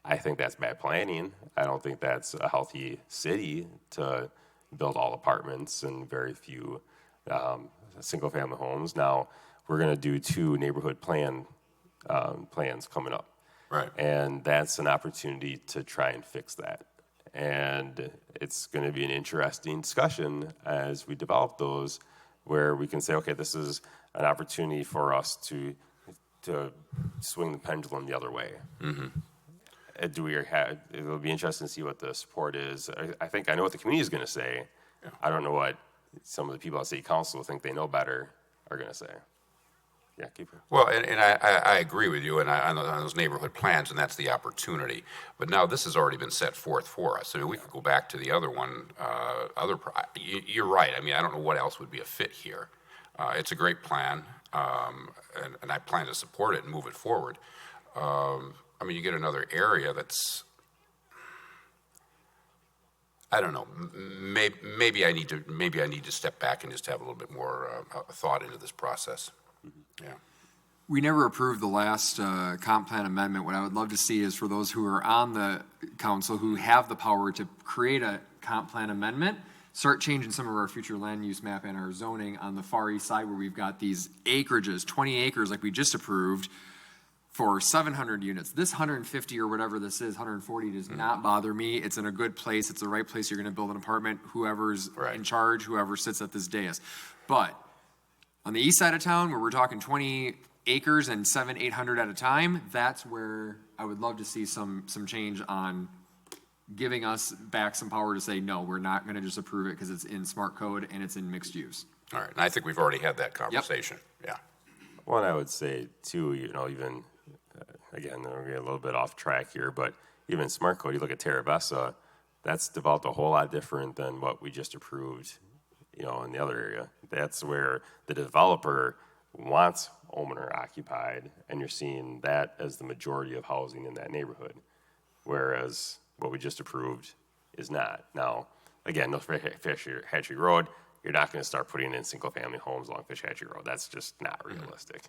Speaker 1: I think that's bad planning. I don't think that's a healthy city to build all apartments and very few single-family homes. Now, we're going to do 2 neighborhood plans coming up.
Speaker 8: Right.
Speaker 1: And that's an opportunity to try and fix that. And it's going to be an interesting discussion as we develop those, where we can say, okay, this is an opportunity for us to swing the pendulum the other way. Mm-hmm. It'll be interesting to see what the support is. I think I know what the community is going to say. Yeah. I don't know what some of the people at city council think they know better are going to say. Yeah, keep it.
Speaker 8: Well, and I agree with you on those neighborhood plans, and that's the opportunity. But now this has already been set forth for us. I mean, we could go back to the other one. You're right. I mean, I don't know what else would be a fit here. It's a great plan, and I plan to support it and move it forward. I mean, you get another area that's, I don't know. Maybe I need to step back and just have a little bit more thought into this process. Yeah.
Speaker 6: We never approved the last comp plan amendment. What I would love to see is for those who are on the council who have the power to create a comp plan amendment, start changing some of our future land use map and our zoning on the far east side where we've got these acreages, 20 acres like we just approved for 700 units. This 150 or whatever this is, 140 does not bother me. It's in a good place. It's the right place. You're going to build an apartment, whoever's in charge, whoever sits at this dais. But on the east side of town, where we're talking 20 acres and 800 at a time, that's where I would love to see some change on giving us back some power to say, no, we're not going to just approve it because it's in smart code and it's in mixed use.
Speaker 8: All right, and I think we've already had that conversation. Yep. Yeah.
Speaker 1: Well, I would say, too, you know, even, again, we're getting a little bit off track here, but even smart code, you look at Terravesa, that's developed a whole lot different than what we just approved, you know, in the other area. That's where the developer wants owner occupied, and you're seeing that as the majority of housing in that neighborhood. Whereas what we just approved is not. Now, again, no Fish Hatchery Road, you're not going to start putting in single-family homes along Fish Hatchery Road. That's just not realistic.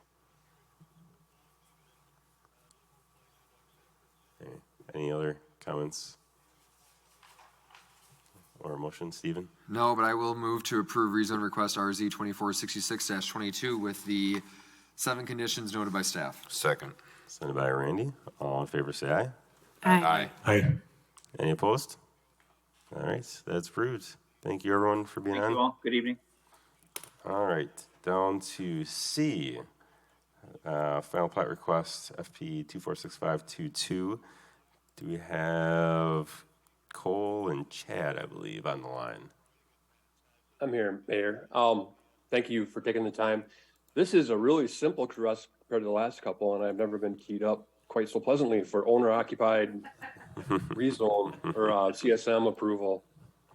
Speaker 1: Okay. Any other comments or motion, Stephen?
Speaker 6: No, but I will move to approve rezone request RZ 2466-22 with the 7 conditions noted by staff.
Speaker 8: Second.
Speaker 1: Sent by Randy. All in favor, say aye.
Speaker 3: Aye.
Speaker 2: Aye.
Speaker 1: Any opposed? All right, that's approved. Thank you, everyone, for being
Speaker 11: Thank
Speaker 1: on.
Speaker 11: you all. Good evening.
Speaker 1: All right, down to C. Final plat request, FP 246522. Do we have Cole and Chad, I believe, on the line?
Speaker 12: I'm here, Mayor. Thank you for taking the time. This is a really simple request compared to the last couple, and I've never been keyed up quite so pleasantly for owner-occupied rezone or CSM approval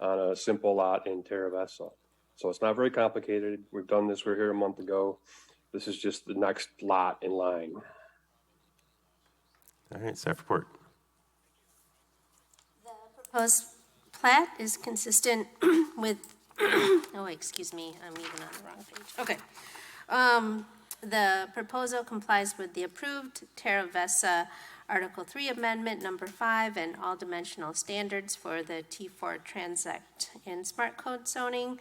Speaker 12: on a simple lot in Terra Vesta. So it's not very complicated. We've done this. We were here a month ago. This is just the next lot in line.
Speaker 1: All right, staff report.
Speaker 4: The proposed plat is consistent with, oh, excuse me, I'm even on the wrong page. Okay. The proposal complies with the approved Terra Vesta Article 3 Amendment Number 5 and all dimensional standards for the T4 Transact in Smart Code zoning,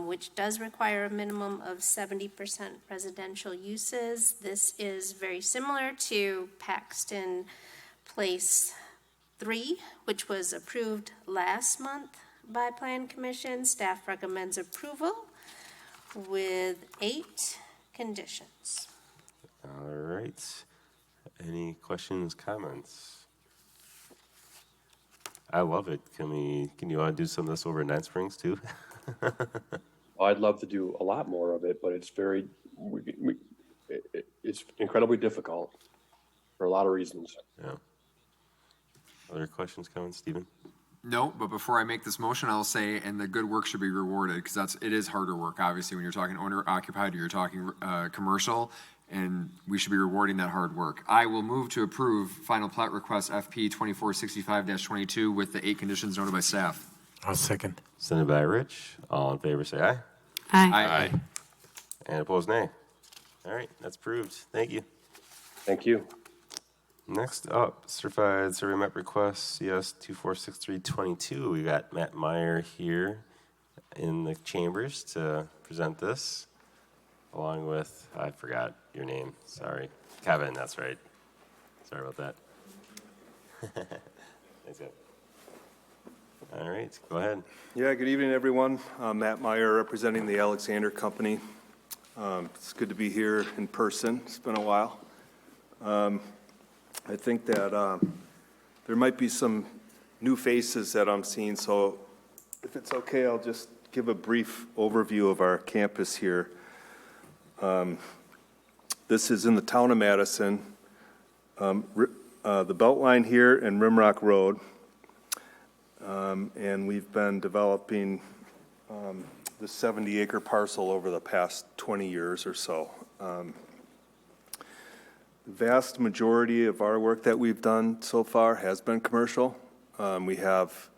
Speaker 4: which does require a minimum of 70% residential uses. This is very similar to Paxton Place 3, which was approved last month by Plan Commission. Staff recommends approval with 8 conditions.
Speaker 1: All right. Any questions, comments? I love it. Can you do some of this over in Nine Springs too?
Speaker 12: Well, I'd love to do a lot more of it, but it's it's incredibly difficult for a lot of reasons.
Speaker 1: Yeah. Other questions, comments, Stephen?
Speaker 6: No, but before I make this motion, I'll say, and the good work should be rewarded, because it is harder work, obviously, when you're talking owner-occupied or you're talking commercial, and we should be rewarding that hard work. I will move to approve final plat request FP 2465-22 with the 8 conditions noted by staff.
Speaker 2: I'll second.
Speaker 1: Sent by Rich. All in favor, say aye.
Speaker 3: Aye.
Speaker 1: And opposed, nay. All right, that's approved. Thank you.
Speaker 12: Thank you.
Speaker 1: Next up, certified survey map request CS 246322. We got Matt Meyer here in the chambers to present this, along with, I forgot your name, sorry. Kevin, that's right. Sorry about that. Thanks, Kevin. All right, go ahead.
Speaker 13: Yeah, good evening, everyone. Matt Meyer, representing the Alexander Company. It's good to be here in person. It's been a while. I think that there might be some new faces that I'm seeing, so if it's okay, I'll just give a brief overview of our campus here. This is in the town of Madison, the Beltline here and Rimrock Road, and we've been developing the 70-acre parcel over the past 20 years or so. The vast majority of our work that we've done so far has been commercial. We have,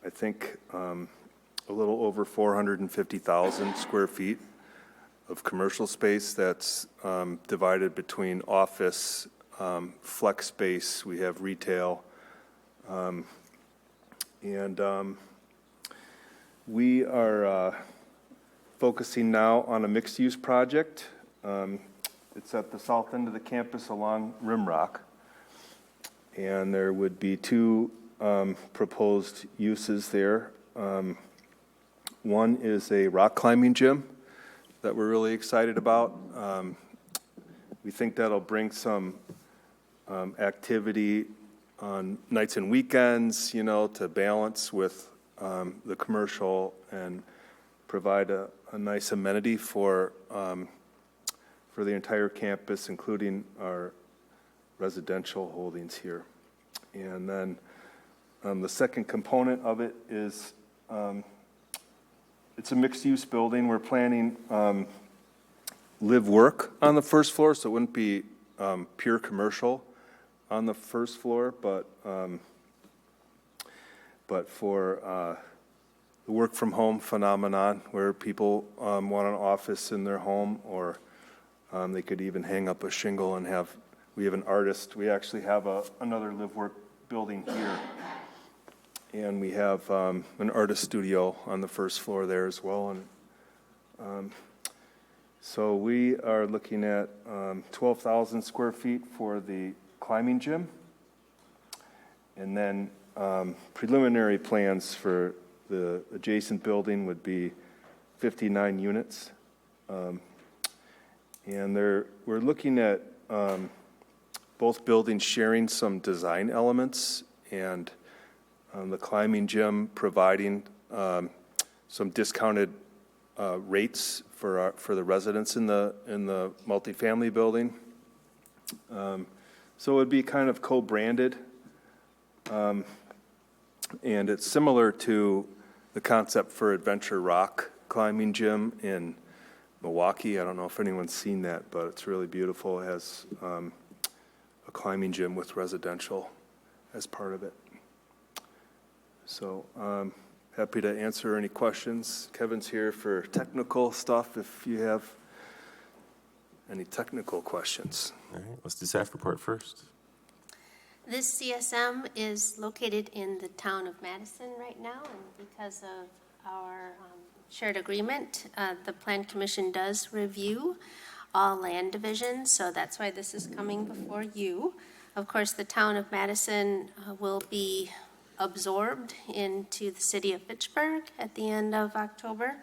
Speaker 13: I think, a little over 450,000 square feet of commercial space that's divided between office, flex space, we have retail, and we are focusing now on a mixed-use project. It's at the south end of the campus along Rimrock, and there would be 2 proposed uses there. One is a rock climbing gym that we're really excited about. We think that'll bring some activity on nights and weekends, to balance with the commercial and provide a nice amenity for the entire campus, including our residential holdings here. And then the second component of it is it's a mixed-use building. We're planning live work on the first floor, so it wouldn't be pure commercial on the first floor, but for the work from home phenomenon where people want an office in their home, or they could even hang up a shingle and have, we have an artist, we actually have another live work building here. And we have an artist studio on the first floor there as well. And so we are looking at 12,000 square feet for the climbing gym. And then preliminary plans for the adjacent building would be 59 units. And we're looking at both buildings sharing some design elements, and the climbing gym providing some discounted rates for the residents in the multifamily building. So it would be kind of co-branded. And it's similar to the concept for Adventure Rock climbing gym in Milwaukee. I don't know if anyone's seen that, but it's really beautiful. It has a climbing gym with residential as part of it. So happy to answer any questions. Kevin's here for technical stuff if you have any technical questions.
Speaker 1: All right, let's do staff report first.
Speaker 4: This CSM is located in the town of Madison right now, and because of our shared agreement, the Plan Commission does review all land divisions, so that's why this is coming before you. Of course, the town of Madison will be absorbed into the city of Fitchburg at the end of October.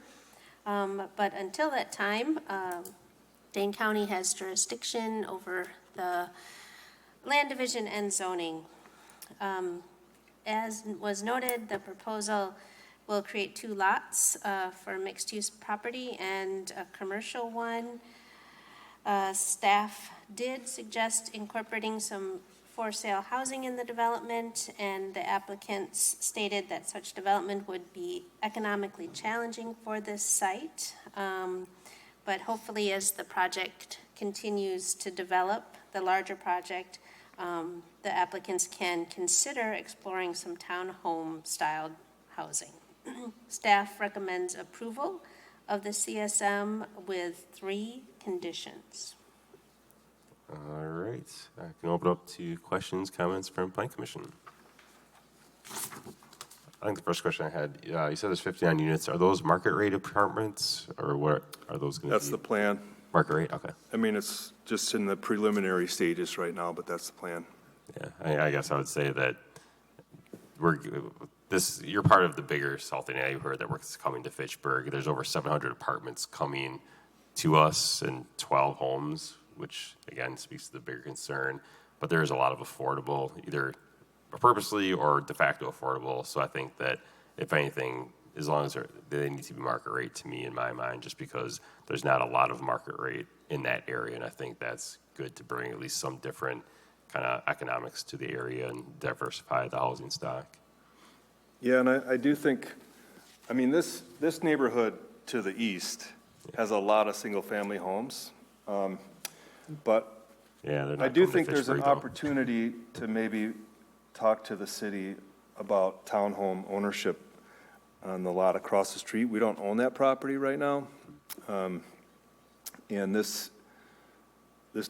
Speaker 4: But until that time, Dane County has jurisdiction over the land division and zoning. As was noted, the proposal will create 2 lots for mixed-use property and a commercial one. Staff did suggest incorporating some for-sale housing in the development, and the applicants stated that such development would be economically challenging for this site. But hopefully, as the project continues to develop, the larger project, the applicants can consider exploring some townhome-styled housing. Staff recommends approval of the CSM with 3 conditions.
Speaker 1: All right, I can open up to questions, comments from Plan Commission. I think the first question I had, you said there's 59 units. Are those market rate apartments, or what are those going to be?
Speaker 13: That's the plan.
Speaker 1: Market rate, okay.
Speaker 13: I mean, it's just in the preliminary stages right now, but that's the plan.
Speaker 1: Yeah, I guess I would say that you're part of the bigger South End neighborhood that works coming to Fitchburg. There's over 700 apartments coming to us and 12 homes, which again speaks to the bigger concern. But there's a lot of affordable, either purposely or de facto affordable. So I think that if anything, as long as they need to be market rate to me in my mind, just because there's not a lot of market rate in that area. And I think that's good to bring at least some different kind of economics to the area and diversify the housing stock.
Speaker 13: Yeah, and I do think, I mean, this neighborhood to the east has a lot of single-family homes, but I do think there's an opportunity to maybe talk to the city about townhome ownership on the lot across the street. We don't own that property right now, and this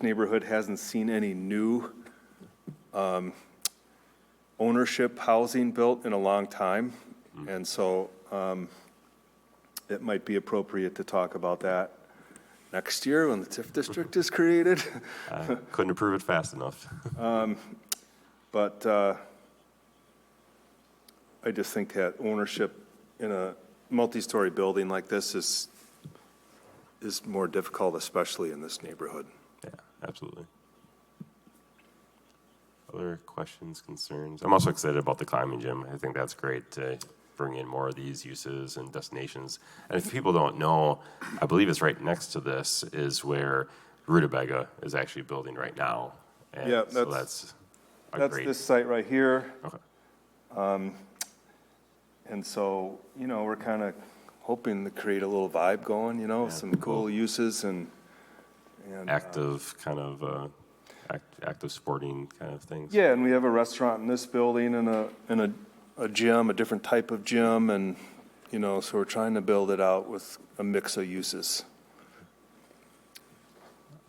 Speaker 13: neighborhood hasn't seen any new ownership housing built in a long time, and so it might be appropriate to talk about that next year when the TIF district is created.
Speaker 1: Couldn't approve it fast enough.
Speaker 13: But I just think that ownership in a multi-story building like this is more difficult, especially in this neighborhood.
Speaker 1: Yeah, absolutely. Other questions, concerns? I'm also excited about the climbing gym. I think that's great to bring in more of these uses and destinations. And if people don't know, I believe it's right next to this is where Rutabaga is actually building right now. And
Speaker 13: yeah,
Speaker 1: so that's great.
Speaker 13: This site right here.
Speaker 1: Okay.
Speaker 13: And so, we're kind of hoping to create a little vibe going, some cool uses and And,
Speaker 1: active kind of active sporting kind of things.
Speaker 13: Yeah, and we have a restaurant in this building and a gym, a different type of gym, and, so we're trying to build it out with a mix of uses.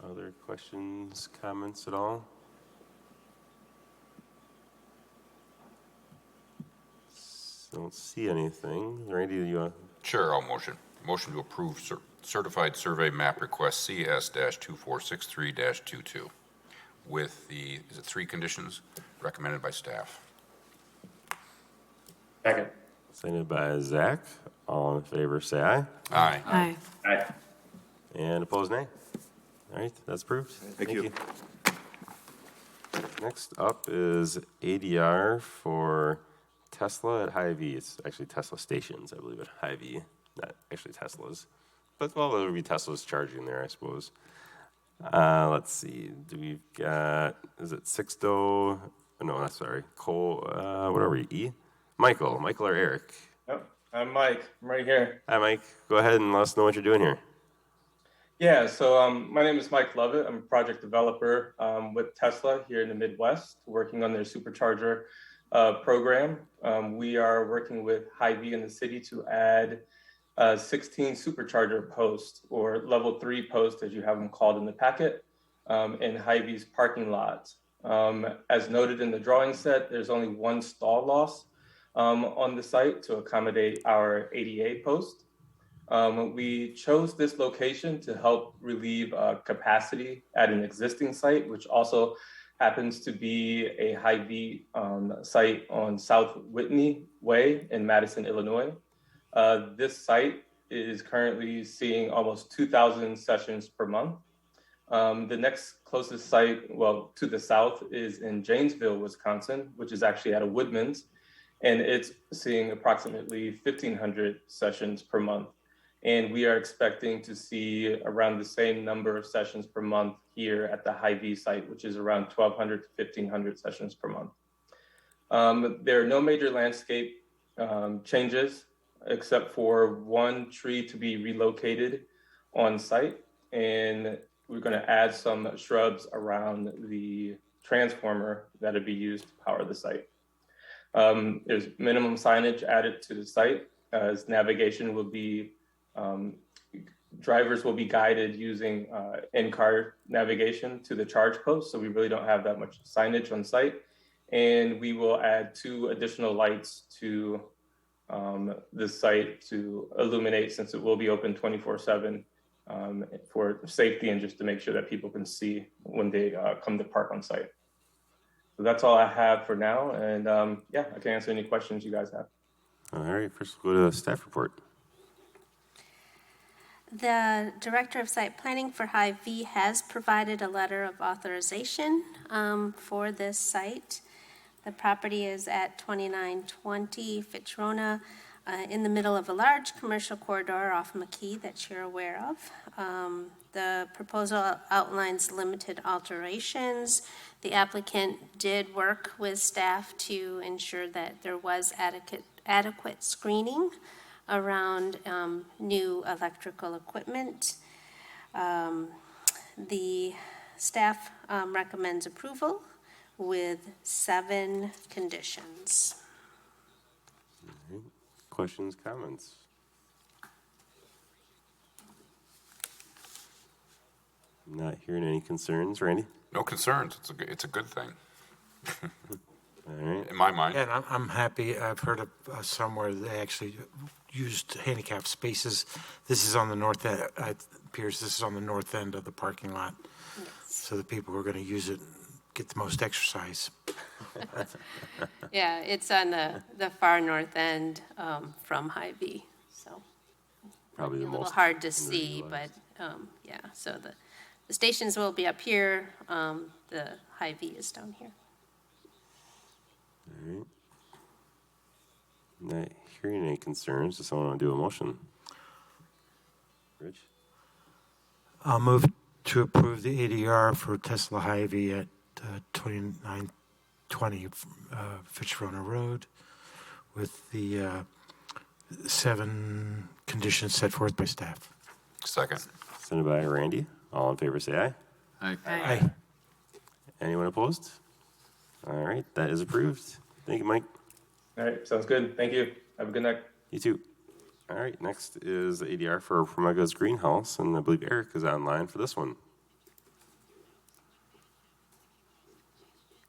Speaker 1: Other questions, comments at all? Don't see anything. Randy, you
Speaker 8: Sure, I'll motion. Motion to approve certified survey map request CS-2463-22 with is it 3 conditions recommended by staff?
Speaker 9: Second.
Speaker 1: seconded by Zach. All in favor, say aye.
Speaker 8: Aye.
Speaker 3: Aye.
Speaker 9: Aye.
Speaker 1: And opposed, nay. All right, that's approved.
Speaker 13: Thank you.
Speaker 1: Next up is ADR for Tesla at Hy-Vee. It's actually Tesla stations, I believe, at Hy-Vee, not actually Teslas. But, well, there would be Teslas charging there, I suppose. Let's see. Do we've got, is it Sixto? No, that's sorry. Cole, what are we? E? Michael or Eric?
Speaker 14: Yep, I'm Mike. I'm right here.
Speaker 1: Hi, Mike. Go ahead and let us know what you're doing here.
Speaker 14: Yeah, so my name is Mike Lovett. I'm a project developer with Tesla here in the Midwest, working on their supercharger program. We are working with Hy-Vee in the city to add 16 supercharger posts, or level 3 posts, as you have them called in the packet, in Hy-Vee's parking lot. As noted in the drawing set, there's only one stall loss on the site to accommodate our ADA post. We chose this location to help relieve capacity at an existing site, which also happens to be a Hy-Vee site on South Whitney Way in Madison, Illinois. This site is currently seeing almost 2,000 sessions per month. The next closest site, well, to the south is in Janesville, Wisconsin, which is actually at a Woodman's, and it's seeing approximately 1,500 sessions per month. And we are expecting to see around the same number of sessions per month here at the Hy-Vee site, which is around 1,200 to 1,500 sessions per month. There are no major landscape changes, except for one tree to be relocated on site. And we're going to add some shrubs around the transformer that will be used to power the site. There's minimum signage added to the site, as navigation will be drivers will be guided using in-car navigation to the charge post, so we really don't have that much signage on site. And we will add 2 additional lights to the site to illuminate, since it will be open 24/7 for safety and just to make sure that people can see when they come to park on site. So that's all I have for now, and yeah, I can answer any questions you guys have.
Speaker 1: All right, first we'll go to the staff report.
Speaker 4: The Director of Site Planning for Hy-Vee has provided a letter of authorization for this site. The property is at 2920 Fitchburg, in the middle of a large commercial corridor off McKee that you're aware of. The proposal outlines limited alterations. The applicant did work with staff to ensure that there was adequate screening around new electrical equipment. The staff recommends approval with 7 conditions.
Speaker 1: All right. Questions, comments? Not hearing any concerns, Randy?
Speaker 8: No concerns. It's a good thing.
Speaker 1: All right.
Speaker 8: In my mind.
Speaker 2: And I'm happy. I've heard of somewhere they actually used handicap spaces. This is on the north end. It appears this is on the north end of the parking lot.
Speaker 4: Yes.
Speaker 2: So the people who are going to use it get the most exercise.
Speaker 4: Yeah, it's on the far north end from Hy-Vee, so
Speaker 1: Probably the
Speaker 4: a little
Speaker 1: most
Speaker 4: hard to see, but yeah. So the stations will be up here. The Hy-Vee is down here.
Speaker 1: All right. Not hearing any concerns. Does someone want to do a motion? Rich?
Speaker 2: I'll move to approve the ADR for Tesla Hy-Vee at 2920 Fitchburg Road with the 7 conditions set forth by staff.
Speaker 8: Second.
Speaker 1: Sent by Randy. All in favor, say aye.
Speaker 6: Aye.
Speaker 2: Aye.
Speaker 1: Anyone opposed? All right, that is approved. Thank you, Mike.
Speaker 14: All right, sounds good. Thank you. Have a good night.
Speaker 1: You too. All right, next is the ADR for Promega's Greenhouse, and I believe Eric is online for this one.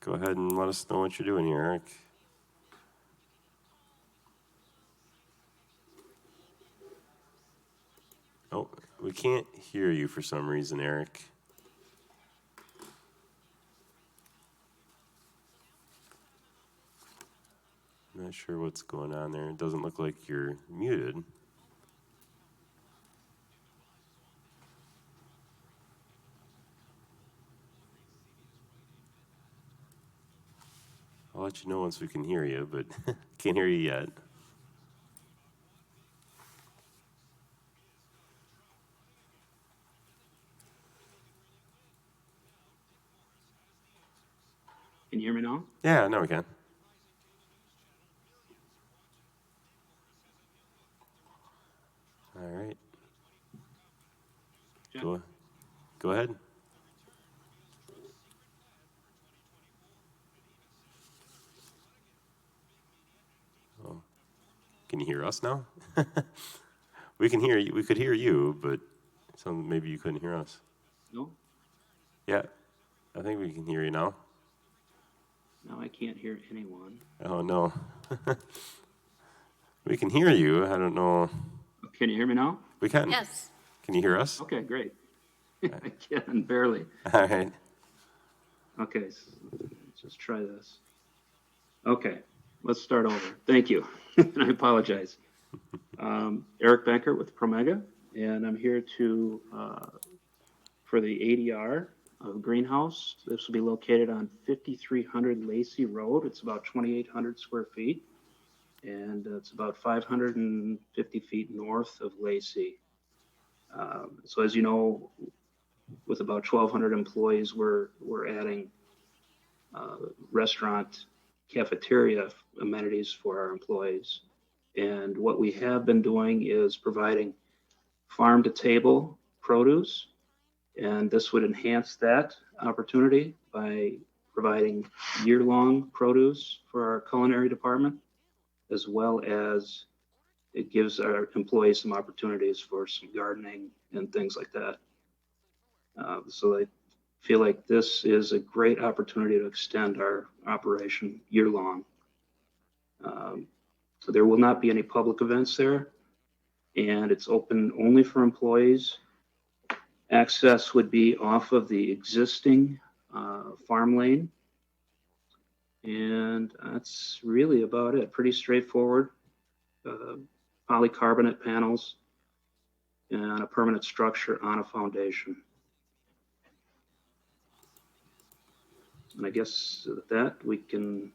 Speaker 1: Go ahead and let us know what you're doing here, Eric. Oh, we can't hear you for some reason, Eric. I'm not sure what's going on there. It doesn't look like you're muted. I'll let you know once we can hear you, but can't hear you yet.
Speaker 15: Can you hear me now?
Speaker 1: Yeah, now we can. All right. Go ahead. Oh. Can you hear us now? We can hear you. We could hear you, but maybe you couldn't hear us.
Speaker 15: No?
Speaker 1: Yeah, I think we can hear you now.
Speaker 15: No, I can't hear anyone.
Speaker 1: Oh, no. We can hear you. I don't know.
Speaker 15: Can you hear me now?
Speaker 1: We can.
Speaker 4: Yes.
Speaker 1: Can you hear us?
Speaker 15: Okay, great. I can, barely.
Speaker 1: All right.
Speaker 15: Okay, so let's just try this. Okay, let's start over. Thank you. I apologize. Eric Banker with Promega, and I'm here for the ADR of Greenhouse. This will be located on 5300 Lacey Road. It's about 2,800 square feet, and it's about 550 feet north of Lacey. So as you know, with about 1,200 employees, we're adding restaurant cafeteria amenities for our employees. And what we have been doing is providing farm to table produce, and this would enhance that opportunity by providing year-long produce for our culinary department, as well as it gives our employees some opportunities for some gardening and things like that. So I feel like this is a great opportunity to extend our operation year-long. So there will not be any public events there, and it's open only for employees. Access would be off of the existing farm lane, and that's really about it. Pretty straightforward. Polycarbonate panels and a permanent structure on a foundation. And I guess with that, we can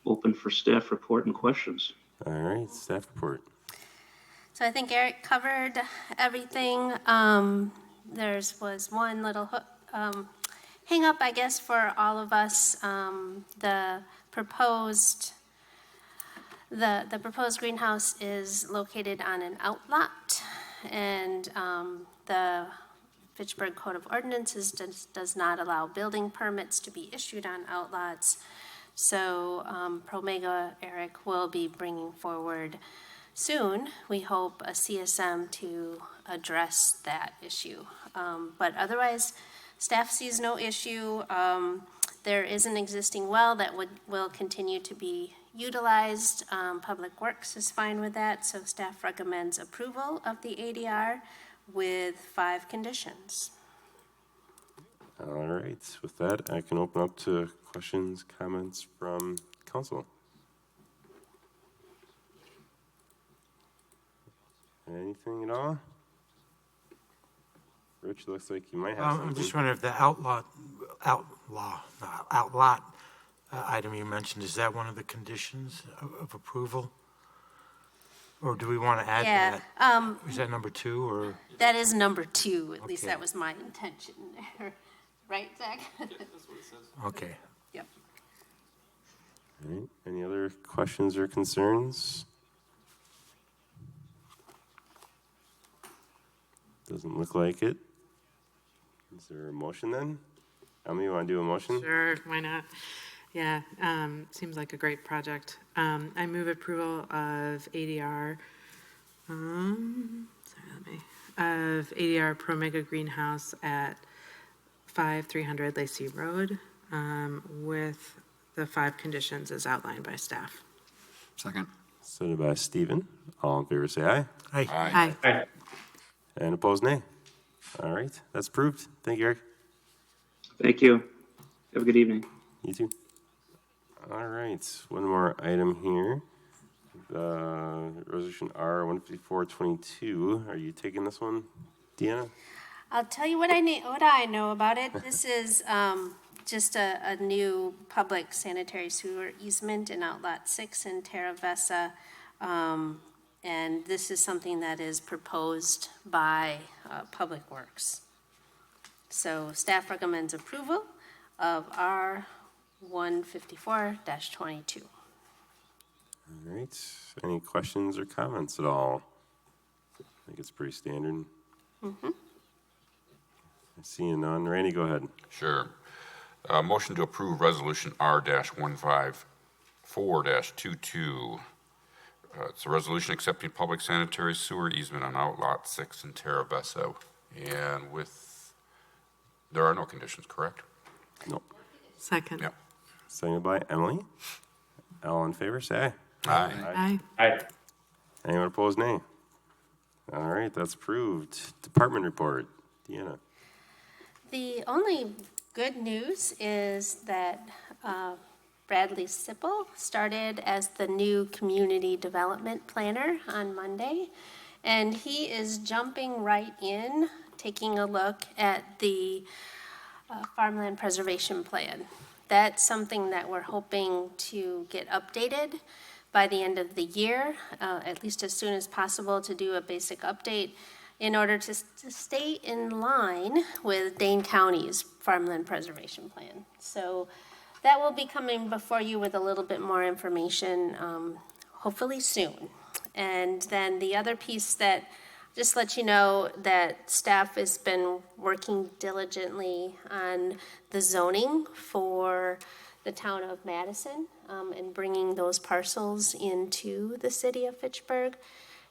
Speaker 15: open for staff report and questions.
Speaker 1: All right, staff report.
Speaker 4: So I think Eric covered everything. There was one little hang up, I guess, for all of us. The proposed greenhouse is located on an outlot, and the Fitchburg Code of Ordinances does not allow building permits to be issued on outlots. So Promega, Eric, will be bringing forward soon, we hope, a CSM to address that issue. But otherwise, staff sees no issue. There is an existing well that will continue to be utilized. Public Works is fine with that, so staff recommends approval of the ADR with 5 conditions.
Speaker 1: All right, with that, I can open up to questions, comments from council. Anything at all? Rich, looks like you might have something.
Speaker 2: I'm just wondering if the outlot item you mentioned, is that one of the conditions of approval? Or do we want to add that? Is that number 2 or?
Speaker 4: That is number 2, at least that was my intention there. Right, Zach? That's what it says.
Speaker 2: Okay.
Speaker 4: Yep.
Speaker 1: All right, any other questions or concerns? Doesn't look like it. Is there a motion then? Emily, you want to do a motion?
Speaker 3: Sure, why not? Yeah, seems like a great project. I move approval of ADR, of ADR Pro Mega Greenhouse at 5300 Lacey Road, with the 5 conditions as outlined by staff.
Speaker 6: Second.
Speaker 1: Seconded by Stephen. All in favor, say aye.
Speaker 2: Aye.
Speaker 3: Aye.
Speaker 1: And opposed, nay. All right, that's approved. Thank you, Eric.
Speaker 15: Thank you. Have a good evening.
Speaker 1: You too. All right, one more item here. Resolution R-15422. Are you taking this one, Deanna?
Speaker 4: I'll tell you what I know about it. This is just a new public sanitary sewer easement in Outlot 6 in Terra Vesa. And this is something that is proposed by Public Works. So staff recommends approval of R-154-22.
Speaker 1: All right, any questions or comments at all? I think it's pretty standard.
Speaker 4: Mm-hmm.
Speaker 1: Seeing none. Randy, go ahead.
Speaker 8: Sure. Motion to approve resolution R-154-22. It's a resolution accepting public sanitary sewer easement on Outlot 6 in Terra Vesa. And there are no conditions, correct?
Speaker 1: No.
Speaker 3: Second.
Speaker 8: Yep.
Speaker 1: Seconded by Emily. All in favor, say aye.
Speaker 8: Aye.
Speaker 9: Aye.
Speaker 1: Anyone opposed, nay. All right, that's approved. Department report. Deanna.
Speaker 4: The only good news is that Bradley Sipple started as the new community development planner on Monday, and he is jumping right in, taking a look at the farmland preservation plan. That's something that we're hoping to get updated by the end of the year, at least as soon as possible, to do a basic update in order to stay in line with Dane County's farmland preservation plan. So that will be coming before you with a little bit more information, hopefully soon. And then the other piece that, just let you know that staff has been working diligently on the zoning for the town of Madison, and bringing those parcels into the city of Fitchburg.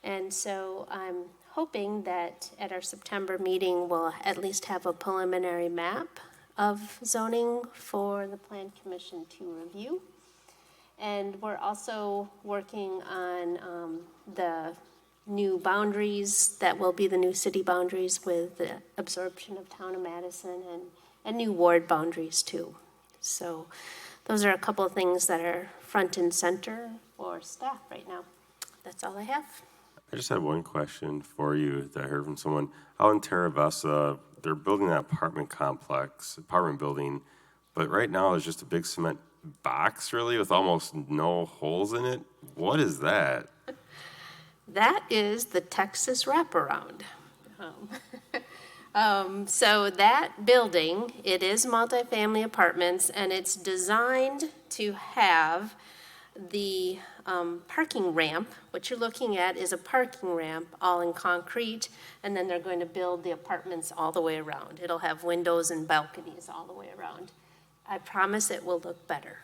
Speaker 4: And so I'm hoping that at our September meeting, we'll at least have a preliminary map of zoning for the Plan Commission to review. And we're also working on the new boundaries that will be the new city boundaries with the absorption of town of Madison, and new ward boundaries too. So those are a couple of things that are front and center for staff right now. That's all I have.
Speaker 1: I just had one question for you that I heard from someone. Out in Terra Vesa, they're building that apartment building, but right now there's just a big cement box really with almost no holes in it. What is that?
Speaker 4: That is the Texas wraparound. So that building, it is multifamily apartments, and it's designed to have the parking ramp. What you're looking at is a parking ramp all in concrete, and then they're going to build the apartments all the way around. It'll have windows and balconies all the way around. I promise it will look better.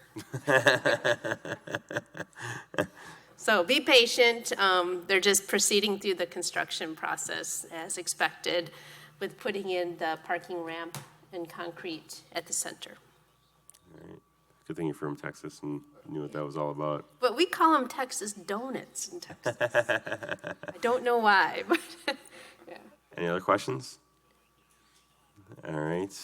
Speaker 4: So be patient. They're just proceeding through the construction process as expected, with putting in the parking ramp and concrete at the center.
Speaker 1: All right. Good thing you're from Texas and knew what that was all about.
Speaker 4: But we call them Texas donuts in Texas. I don't know why, but yeah.
Speaker 1: Any other questions? All right.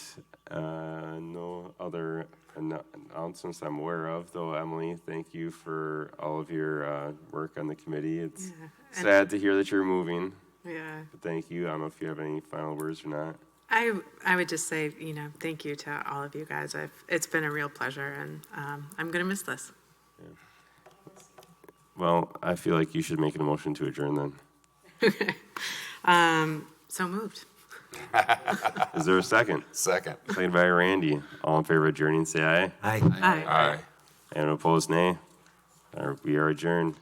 Speaker 1: No other announcements I'm aware of, though. Emily, thank you for all of your work on the committee. It's sad to hear that you're moving.
Speaker 3: Yeah.
Speaker 1: But thank you. I don't know if you have any final words or not.
Speaker 3: I would just say, thank you to all of you guys. It's been a real pleasure, and I'm going to miss this.
Speaker 1: Yeah. Well, I feel like you should make an motion to adjourn then.
Speaker 3: So moved.
Speaker 1: Is there a second?
Speaker 8: Second.
Speaker 1: Second by Randy. All in favor of adjourning, say aye.
Speaker 2: Aye.
Speaker 3: Aye.
Speaker 8: Aye.
Speaker 1: And opposed, nay. We are adjourned.